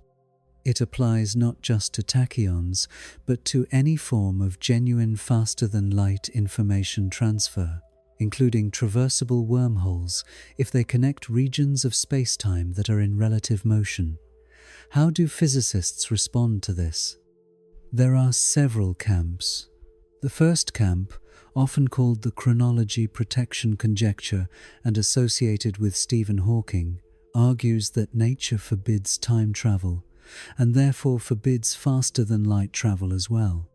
It applies not just to tachyons, but to any form of genuine faster-than-light information transfer, including traversable wormholes if they connect regions of spacetime that are in relative motion. How do physicists respond to this? There are several camps. The first camp, often called the chronology protection conjecture and associated with Stephen Hawking, argues that nature forbids time travel, and therefore forbids faster-than-light travel as well.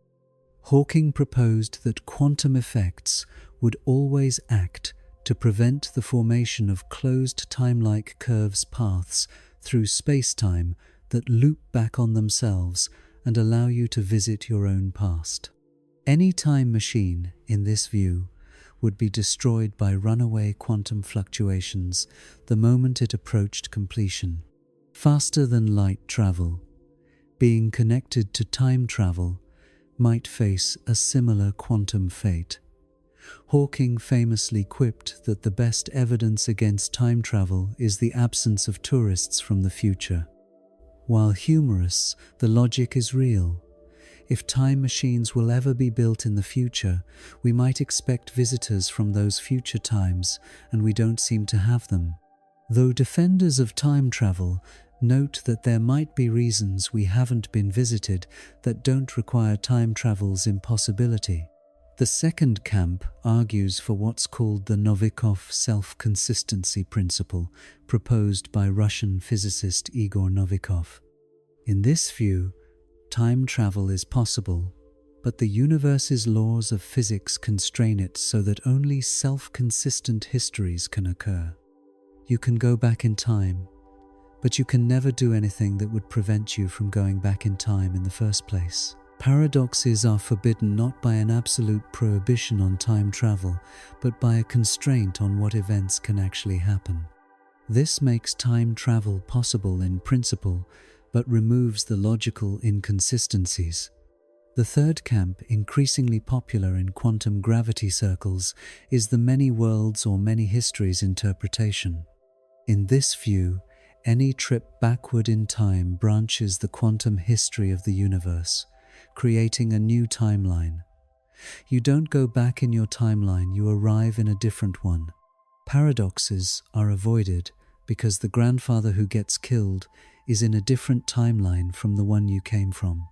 Hawking proposed that quantum effects would always act to prevent the formation of closed time-like curves paths through space-time that loop back on themselves and allow you to visit your own past. Any time machine, in this view, would be destroyed by runaway quantum fluctuations the moment it approached completion. Faster-than-light travel, being connected to time travel, might face a similar quantum fate. Hawking famously quipped that the best evidence against time travel is the absence of tourists from the future. While humorous, the logic is real. If time machines will ever be built in the future, we might expect visitors from those future times, and we don't seem to have them. Though defenders of time travel note that there might be reasons we haven't been visited that don't require time travel's impossibility. The second camp argues for what's called the Novikov self-consistency principle, proposed by Russian physicist Igor Novikov. In this view, time travel is possible, but the universe's laws of physics constrain it so that only self-consistent histories can occur. You can go back in time, but you can never do anything that would prevent you from going back in time in the first place. Paradoxes are forbidden not by an absolute prohibition on time travel, but by a constraint on what events can actually happen. This makes time travel possible in principle, but removes the logical inconsistencies. The third camp, increasingly popular in quantum gravity circles, is the many worlds or many histories interpretation. In this view, any trip backward in time branches the quantum history of the universe, creating a new timeline. You don't go back in your timeline, you arrive in a different one. Paradoxes are avoided because the grandfather who gets killed is in a different timeline from the one you came from.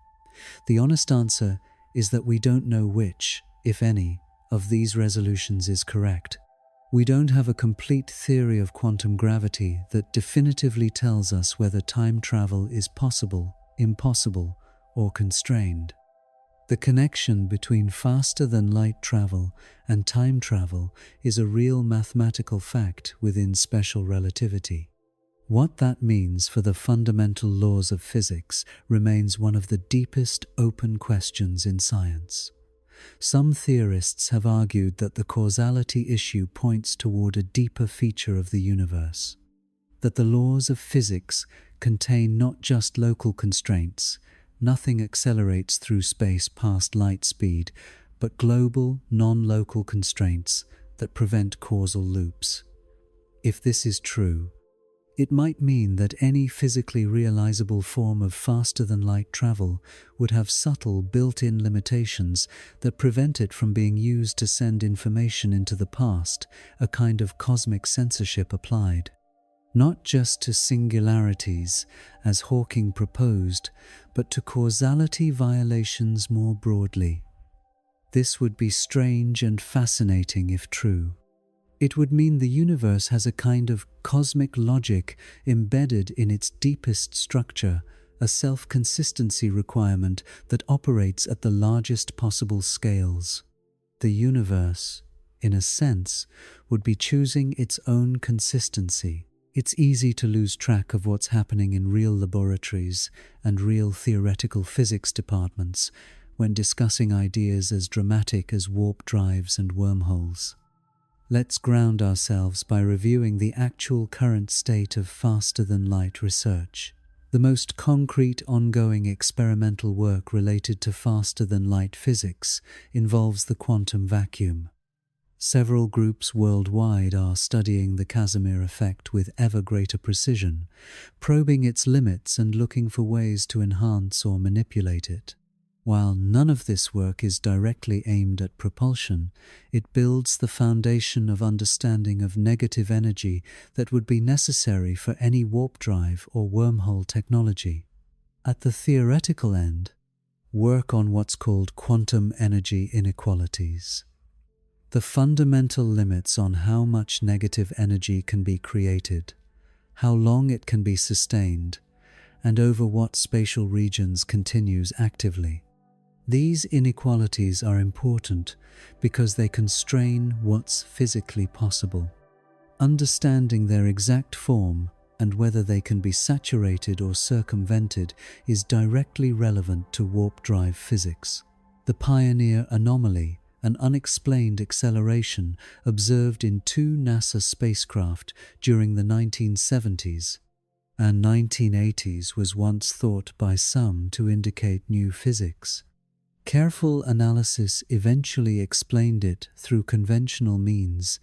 The honest answer is that we don't know which, if any, of these resolutions is correct. We don't have a complete theory of quantum gravity that definitively tells us whether time travel is possible, impossible, or constrained. The connection between faster-than-light travel and time travel is a real mathematical fact within special relativity. What that means for the fundamental laws of physics remains one of the deepest open questions in science. Some theorists have argued that the causality issue points toward a deeper feature of the universe, that the laws of physics contain not just local constraints, nothing accelerates through space past light speed, but global, non-local constraints that prevent causal loops. If this is true, it might mean that any physically realizable form of faster-than-light travel would have subtle built-in limitations that prevent it from being used to send information into the past, a kind of cosmic censorship applied. Not just to singularities, as Hawking proposed, but to causality violations more broadly. This would be strange and fascinating if true. It would mean the universe has a kind of cosmic logic embedded in its deepest structure, a self-consistency requirement that operates at the largest possible scales. The universe, in a sense, would be choosing its own consistency. It's easy to lose track of what's happening in real laboratories and real theoretical physics departments when discussing ideas as dramatic as warp drives and wormholes. Let's ground ourselves by reviewing the actual current state of faster-than-light research. The most concrete ongoing experimental work related to faster-than-light physics involves the quantum vacuum. Several groups worldwide are studying the Casimir effect with ever greater precision, probing its limits and looking for ways to enhance or manipulate it. While none of this work is directly aimed at propulsion, it builds the foundation of understanding of negative energy that would be necessary for any warp drive or wormhole technology. At the theoretical end, work on what's called quantum energy inequalities. The fundamental limits on how much negative energy can be created, how long it can be sustained, and over what spatial regions continues actively. These inequalities are important because they constrain what's physically possible. Understanding their exact form and whether they can be saturated or circumvented is directly relevant to warp drive physics. The Pioneer anomaly, an unexplained acceleration observed in two NASA spacecraft during the 1970s and 1980s, was once thought by some to indicate new physics. Careful analysis eventually explained it through conventional means,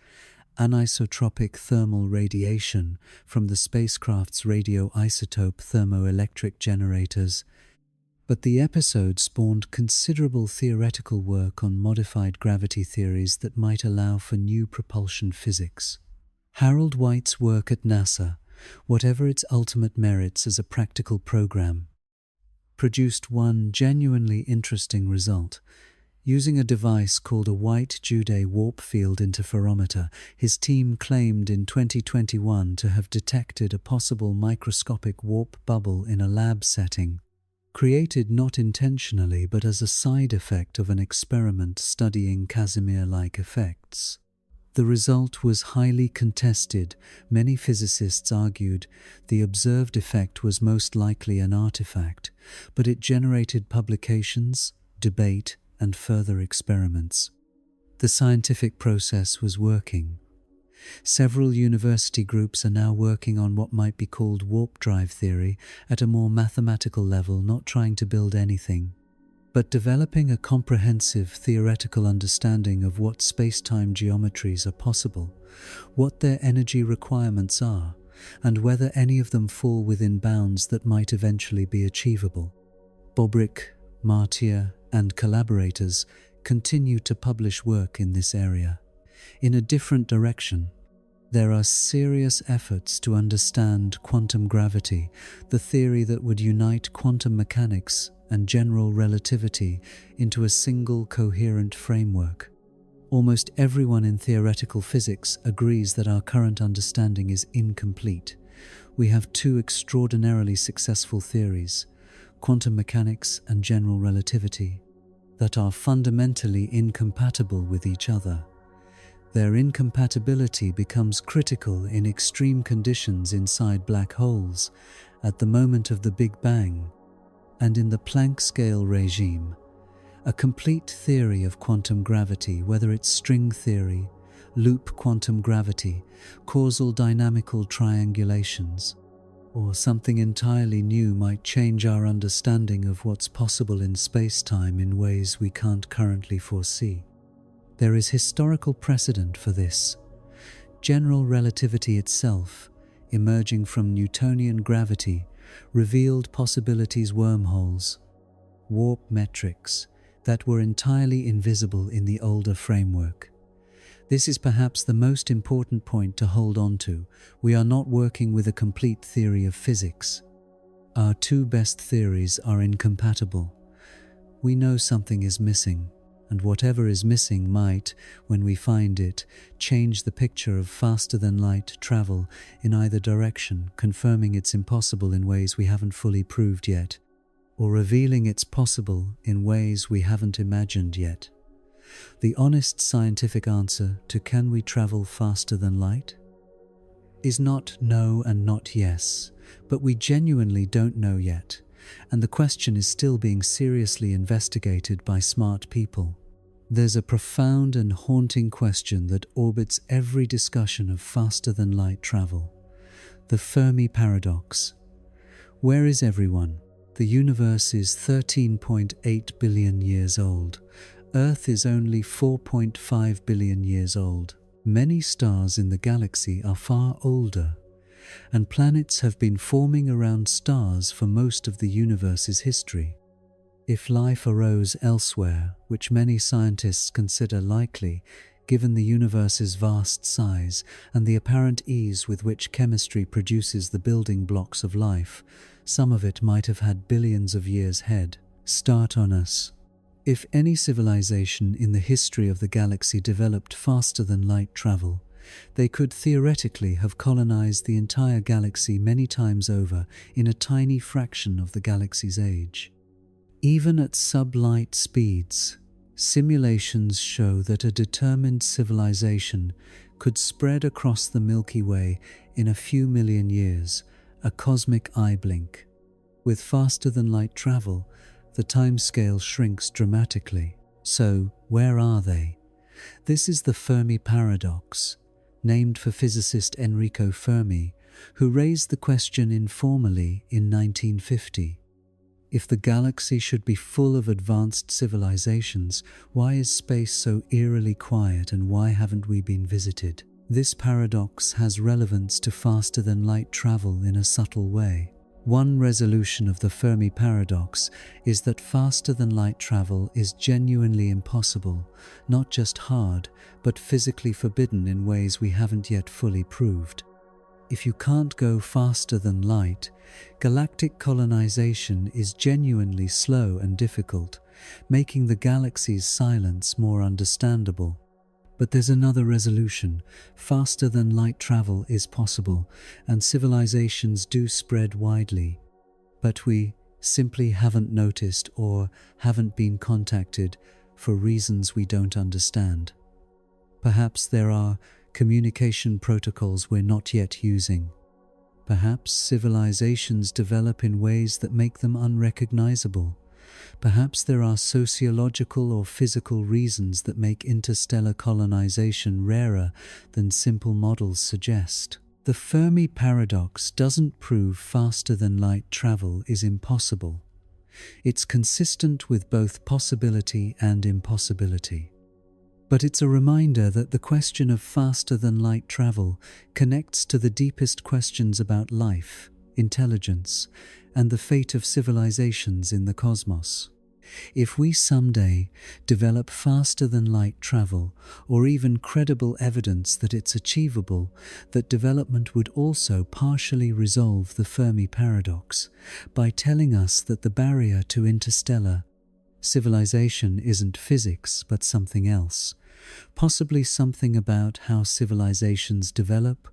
anisotropic thermal radiation from the spacecraft's radioisotope thermoelectric generators, but the episode spawned considerable theoretical work on modified gravity theories that might allow for new propulsion physics. Harold White's work at NASA, whatever its ultimate merits as a practical program, produced one genuinely interesting result. Using a device called a White-Jude warp field interferometer, his team claimed in 2021 to have detected a possible microscopic warp bubble in a lab setting, created not intentionally but as a side effect of an experiment studying Casimir-like effects. The result was highly contested. Many physicists argued the observed effect was most likely an artifact, but it generated publications, debate, and further experiments. The scientific process was working. Several university groups are now working on what might be called warp drive theory at a more mathematical level, not trying to build anything, but developing a comprehensive theoretical understanding of what space-time geometries are possible, what their energy requirements are, and whether any of them fall within bounds that might eventually be achievable. Bobrick, Martier, and collaborators continue to publish work in this area. In a different direction, there are serious efforts to understand quantum gravity, the theory that would unite quantum mechanics and general relativity into a single coherent framework. Almost everyone in theoretical physics agrees that our current understanding is incomplete. We have two extraordinarily successful theories, quantum mechanics and general relativity, that are fundamentally incompatible with each other. Their incompatibility becomes critical in extreme conditions inside black holes, at the moment of the Big Bang, and in the Planck scale regime. A complete theory of quantum gravity, whether it's string theory, loop quantum gravity, causal dynamical triangulations, or something entirely new, might change our understanding of what's possible in space-time in ways we can't currently foresee. There is historical precedent for this. General relativity itself, emerging from Newtonian gravity, revealed possibilities, wormholes, warp metrics that were entirely invisible in the older framework. This is perhaps the most important point to hold on to. We are not working with a complete theory of physics. Our two best theories are incompatible. We know something is missing, and whatever is missing might, when we find it, change the picture of faster-than-light travel in either direction, confirming it's impossible in ways we haven't fully proved yet, or revealing it's possible in ways we haven't imagined yet. The honest scientific answer to "can we travel faster than light?" is not no and not yes, but we genuinely don't know yet, and the question is still being seriously investigated by smart people. There's a profound and haunting question that orbits every discussion of faster-than-light travel: the Fermi paradox. Where is everyone? The universe is 13.8 billion years old. Earth is only 4.5 billion years old. Many stars in the galaxy are far older, and planets have been forming around stars for most of the universe's history. If life arose elsewhere, which many scientists consider likely, given the universe's vast size and the apparent ease with which chemistry produces the building blocks of life, some of it might have had billions of years head start on us. If any civilization in the history of the galaxy developed faster than light travel, they could theoretically have colonized the entire galaxy many times over in a tiny fraction of the galaxy's age. Even at sublight speeds, simulations show that a determined civilization could spread across the Milky Way in a few million years, a cosmic eye blink. With faster-than-light travel, the timescale shrinks dramatically. So, where are they? This is the Fermi paradox, named for physicist Enrico Fermi, who raised the question informally in 1950. If the galaxy should be full of advanced civilizations, why is space so eerily quiet, and why haven't we been visited? This paradox has relevance to faster-than-light travel in a subtle way. One resolution of the Fermi paradox is that faster-than-light travel is genuinely impossible, not just hard, but physically forbidden in ways we haven't yet fully proved. If you can't go faster than light, galactic colonization is genuinely slow and difficult, making the galaxy's silence more understandable. But there's another resolution. Faster than light travel is possible, and civilizations do spread widely. But we simply haven't noticed or haven't been contacted for reasons we don't understand. Perhaps there are communication protocols we're not yet using. Perhaps civilizations develop in ways that make them unrecognizable. Perhaps there are sociological or physical reasons that make interstellar colonization rarer than simple models suggest. The Fermi paradox doesn't prove faster than light travel is impossible. It's consistent with both possibility and impossibility. But it's a reminder that the question of faster than light travel connects to the deepest questions about life, intelligence, and the fate of civilizations in the cosmos. If we someday develop faster than light travel, or even credible evidence that it's achievable, that development would also partially resolve the Fermi paradox by telling us that the barrier to interstellar civilization isn't physics but something else, possibly something about how civilizations develop,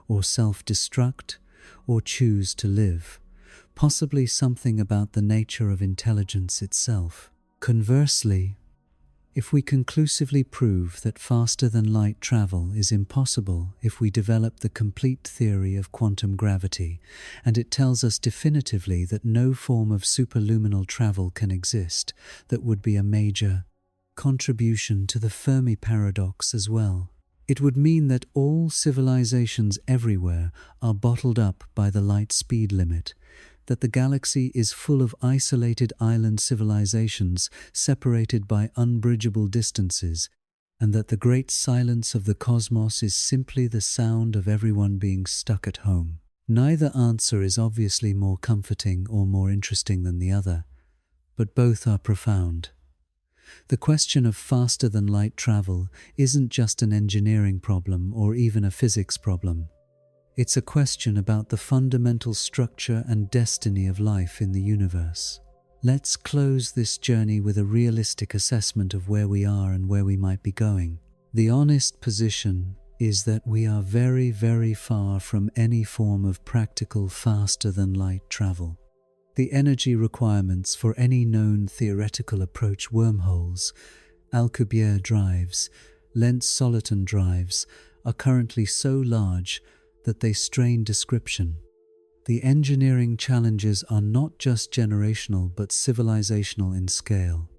or self-destruct, or choose to live. Possibly something about the nature of intelligence itself. Conversely, if we conclusively prove that faster than light travel is impossible if we develop the complete theory of quantum gravity, and it tells us definitively that no form of superluminal travel can exist, that would be a major contribution to the Fermi paradox as well. It would mean that all civilizations everywhere are bottled up by the light speed limit, that the galaxy is full of isolated island civilizations separated by unbridgeable distances, and that the great silence of the cosmos is simply the sound of everyone being stuck at home. Neither answer is obviously more comforting or more interesting than the other, but both are profound. The question of faster than light travel isn't just an engineering problem or even a physics problem. It's a question about the fundamental structure and destiny of life in the universe. Let's close this journey with a realistic assessment of where we are and where we might be going. The honest position is that we are very, very far from any form of practical faster than light travel. The energy requirements for any known theoretical approach, wormholes, Alcubierre drives, Lentz-Soliton drives, are currently so large that they strain description. The engineering challenges are not just generational but civilizational in scale.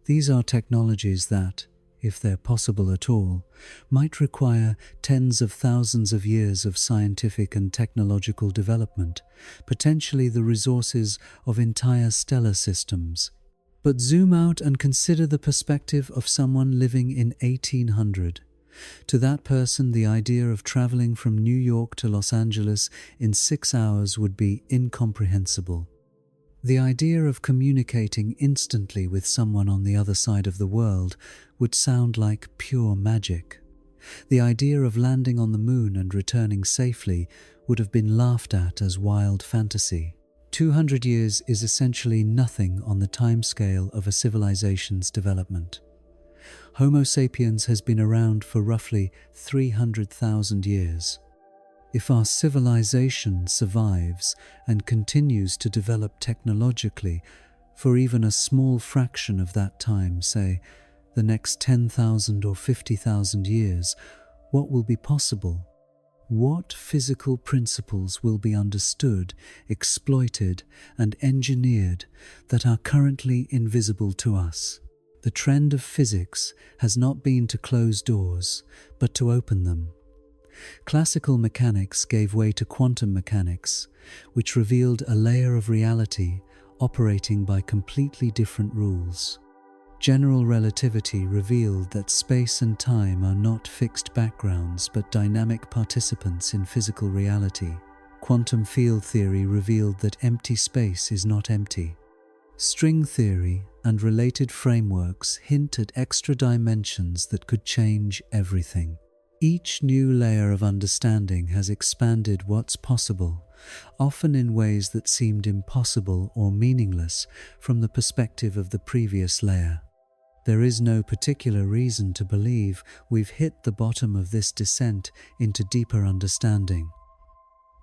These are technologies that, if they're possible at all, might require tens of thousands of years of scientific and technological development, potentially the resources of entire stellar systems. But zoom out and consider the perspective of someone living in 1800. To that person, the idea of traveling from New York to Los Angeles in 6 hours would be incomprehensible. The idea of communicating instantly with someone on the other side of the world would sound like pure magic. The idea of landing on the moon and returning safely would have been laughed at as wild fantasy. 200 years is essentially nothing on the timescale of a civilization's development. Homo sapiens has been around for roughly 300,000 years. If our civilization survives and continues to develop technologically for even a small fraction of that time, say, the next 10,000 or 50,000 years, what will be possible? What physical principles will be understood, exploited, and engineered that are currently invisible to us? The trend of physics has not been to close doors, but to open them. Classical mechanics gave way to quantum mechanics, which revealed a layer of reality operating by completely different rules. General relativity revealed that space and time are not fixed backgrounds but dynamic participants in physical reality. Quantum field theory revealed that empty space is not empty. String theory and related frameworks hint at extra dimensions that could change everything. Each new layer of understanding has expanded what's possible, often in ways that seemed impossible or meaningless from the perspective of the previous layer. There is no particular reason to believe we've hit the bottom of this descent into deeper understanding.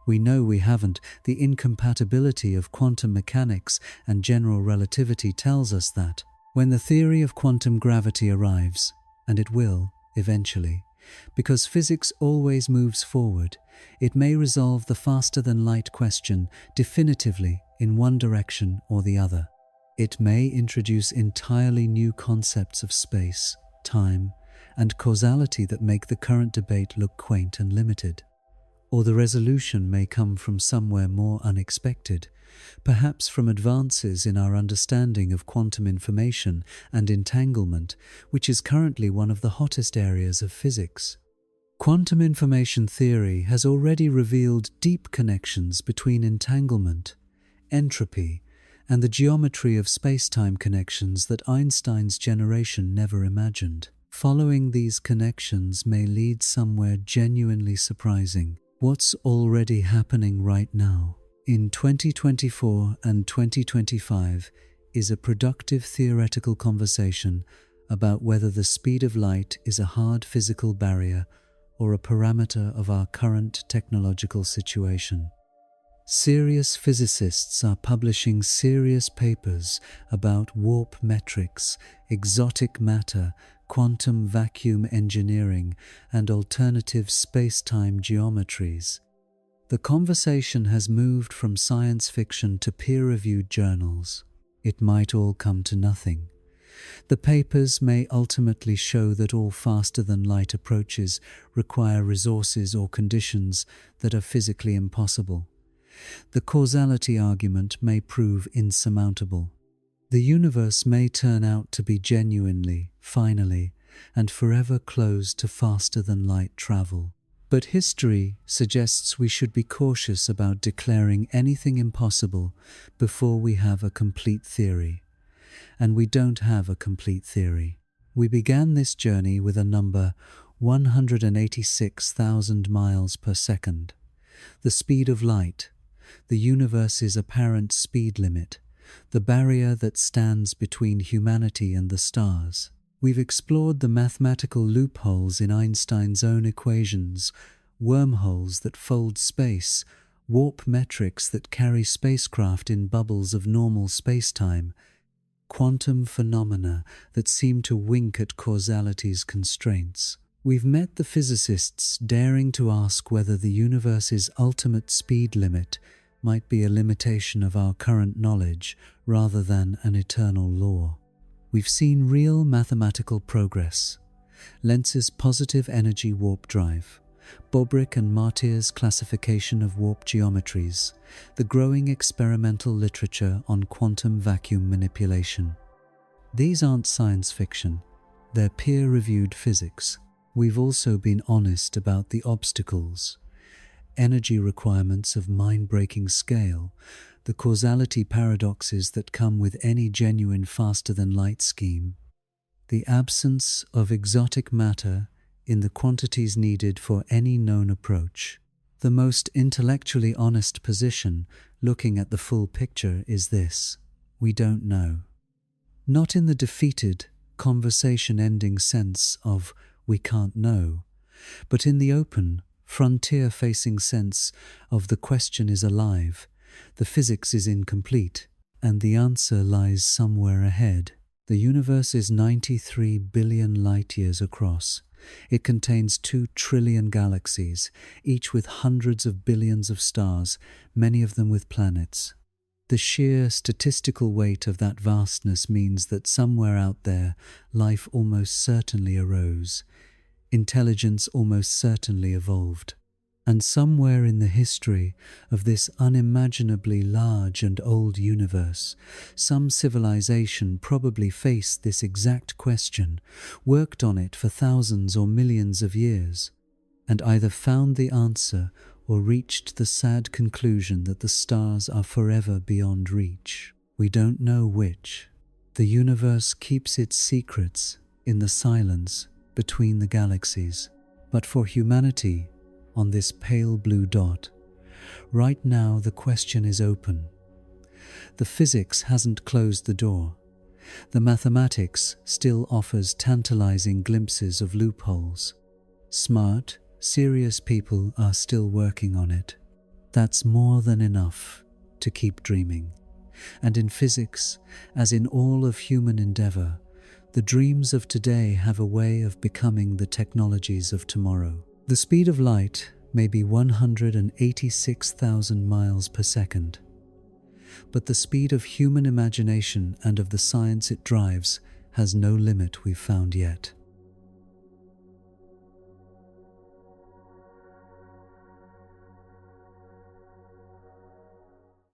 We know we haven't. The incompatibility of quantum mechanics and general relativity tells us that when the theory of quantum gravity arrives, and it will, eventually, Because physics always moves forward, it may resolve the faster-than-light question definitively in one direction or the other. It may introduce entirely new concepts of space, time, and causality that make the current debate look quaint and limited. Or the resolution may come from somewhere more unexpected, perhaps from advances in our understanding of quantum information and entanglement, which is currently one of the hottest areas of physics. Quantum information theory has already revealed deep connections between entanglement, entropy, and the geometry of spacetime connections that Einstein's generation never imagined. Following these connections may lead somewhere genuinely surprising. What's already happening right now, in 2024 and 2025, is a productive theoretical conversation about whether the speed of light is a hard physical barrier or a parameter of our current technological situation. Serious physicists are publishing serious papers about warp metrics, exotic matter, quantum vacuum engineering, and alternative space-time geometries. The conversation has moved from science fiction to peer-reviewed journals. It might all come to nothing. The papers may ultimately show that all faster-than-light approaches require resources or conditions that are physically impossible. The causality argument may prove insurmountable. The universe may turn out to be genuinely, finally, and forever closed to faster-than-light travel. But history suggests we should be cautious about declaring anything impossible before we have a complete theory. And we don't have a complete theory. We began this journey with a number 186,000 miles per second, the speed of light, the universe's apparent speed limit, the barrier that stands between humanity and the stars. We've explored the mathematical loopholes in Einstein's own equations, wormholes that fold space, warp metrics that carry spacecraft in bubbles of normal spacetime, quantum phenomena that seem to wink at causality's constraints. We've met the physicists daring to ask whether the universe's ultimate speed limit might be a limitation of our current knowledge rather than an eternal law. We've seen real mathematical progress. Lenz's positive energy warp drive, Bobrick and Martyr's classification of warp geometries, the growing experimental literature on quantum vacuum manipulation. These aren't science fiction, they're peer-reviewed physics. We've also been honest about the obstacles, energy requirements of mind-breaking scale, the causality paradoxes that come with any genuine faster-than-light scheme, the absence of exotic matter in the quantities needed for any known approach. The most intellectually honest position, looking at the full picture, is this: we don't know. Not in the defeated, conversation-ending sense of we can't know, but in the open, frontier-facing sense of the question is alive, the physics is incomplete, and the answer lies somewhere ahead. The universe is 93 billion light-years across. It contains 2 trillion galaxies, each with hundreds of billions of stars, many of them with planets. The sheer statistical weight of that vastness means that somewhere out there, life almost certainly arose. Intelligence almost certainly evolved. And somewhere in the history of this unimaginably large and old universe, some civilization probably faced this exact question, worked on it for thousands or millions of years, and either found the answer or reached the sad conclusion that the stars are forever beyond reach. We don't know which. The universe keeps its secrets in the silence between the galaxies. But for humanity, on this pale blue dot, right now the question is open. The physics hasn't closed the door. The mathematics still offers tantalizing glimpses of loopholes. Smart, serious people are still working on it. That's more than enough to keep dreaming. And in physics, as in all of human endeavor, The dreams of today have a way of becoming the technologies of tomorrow. The speed of light may be 186,000 miles per second, but the speed of human imagination and of the science it drives has no limit we've found yet.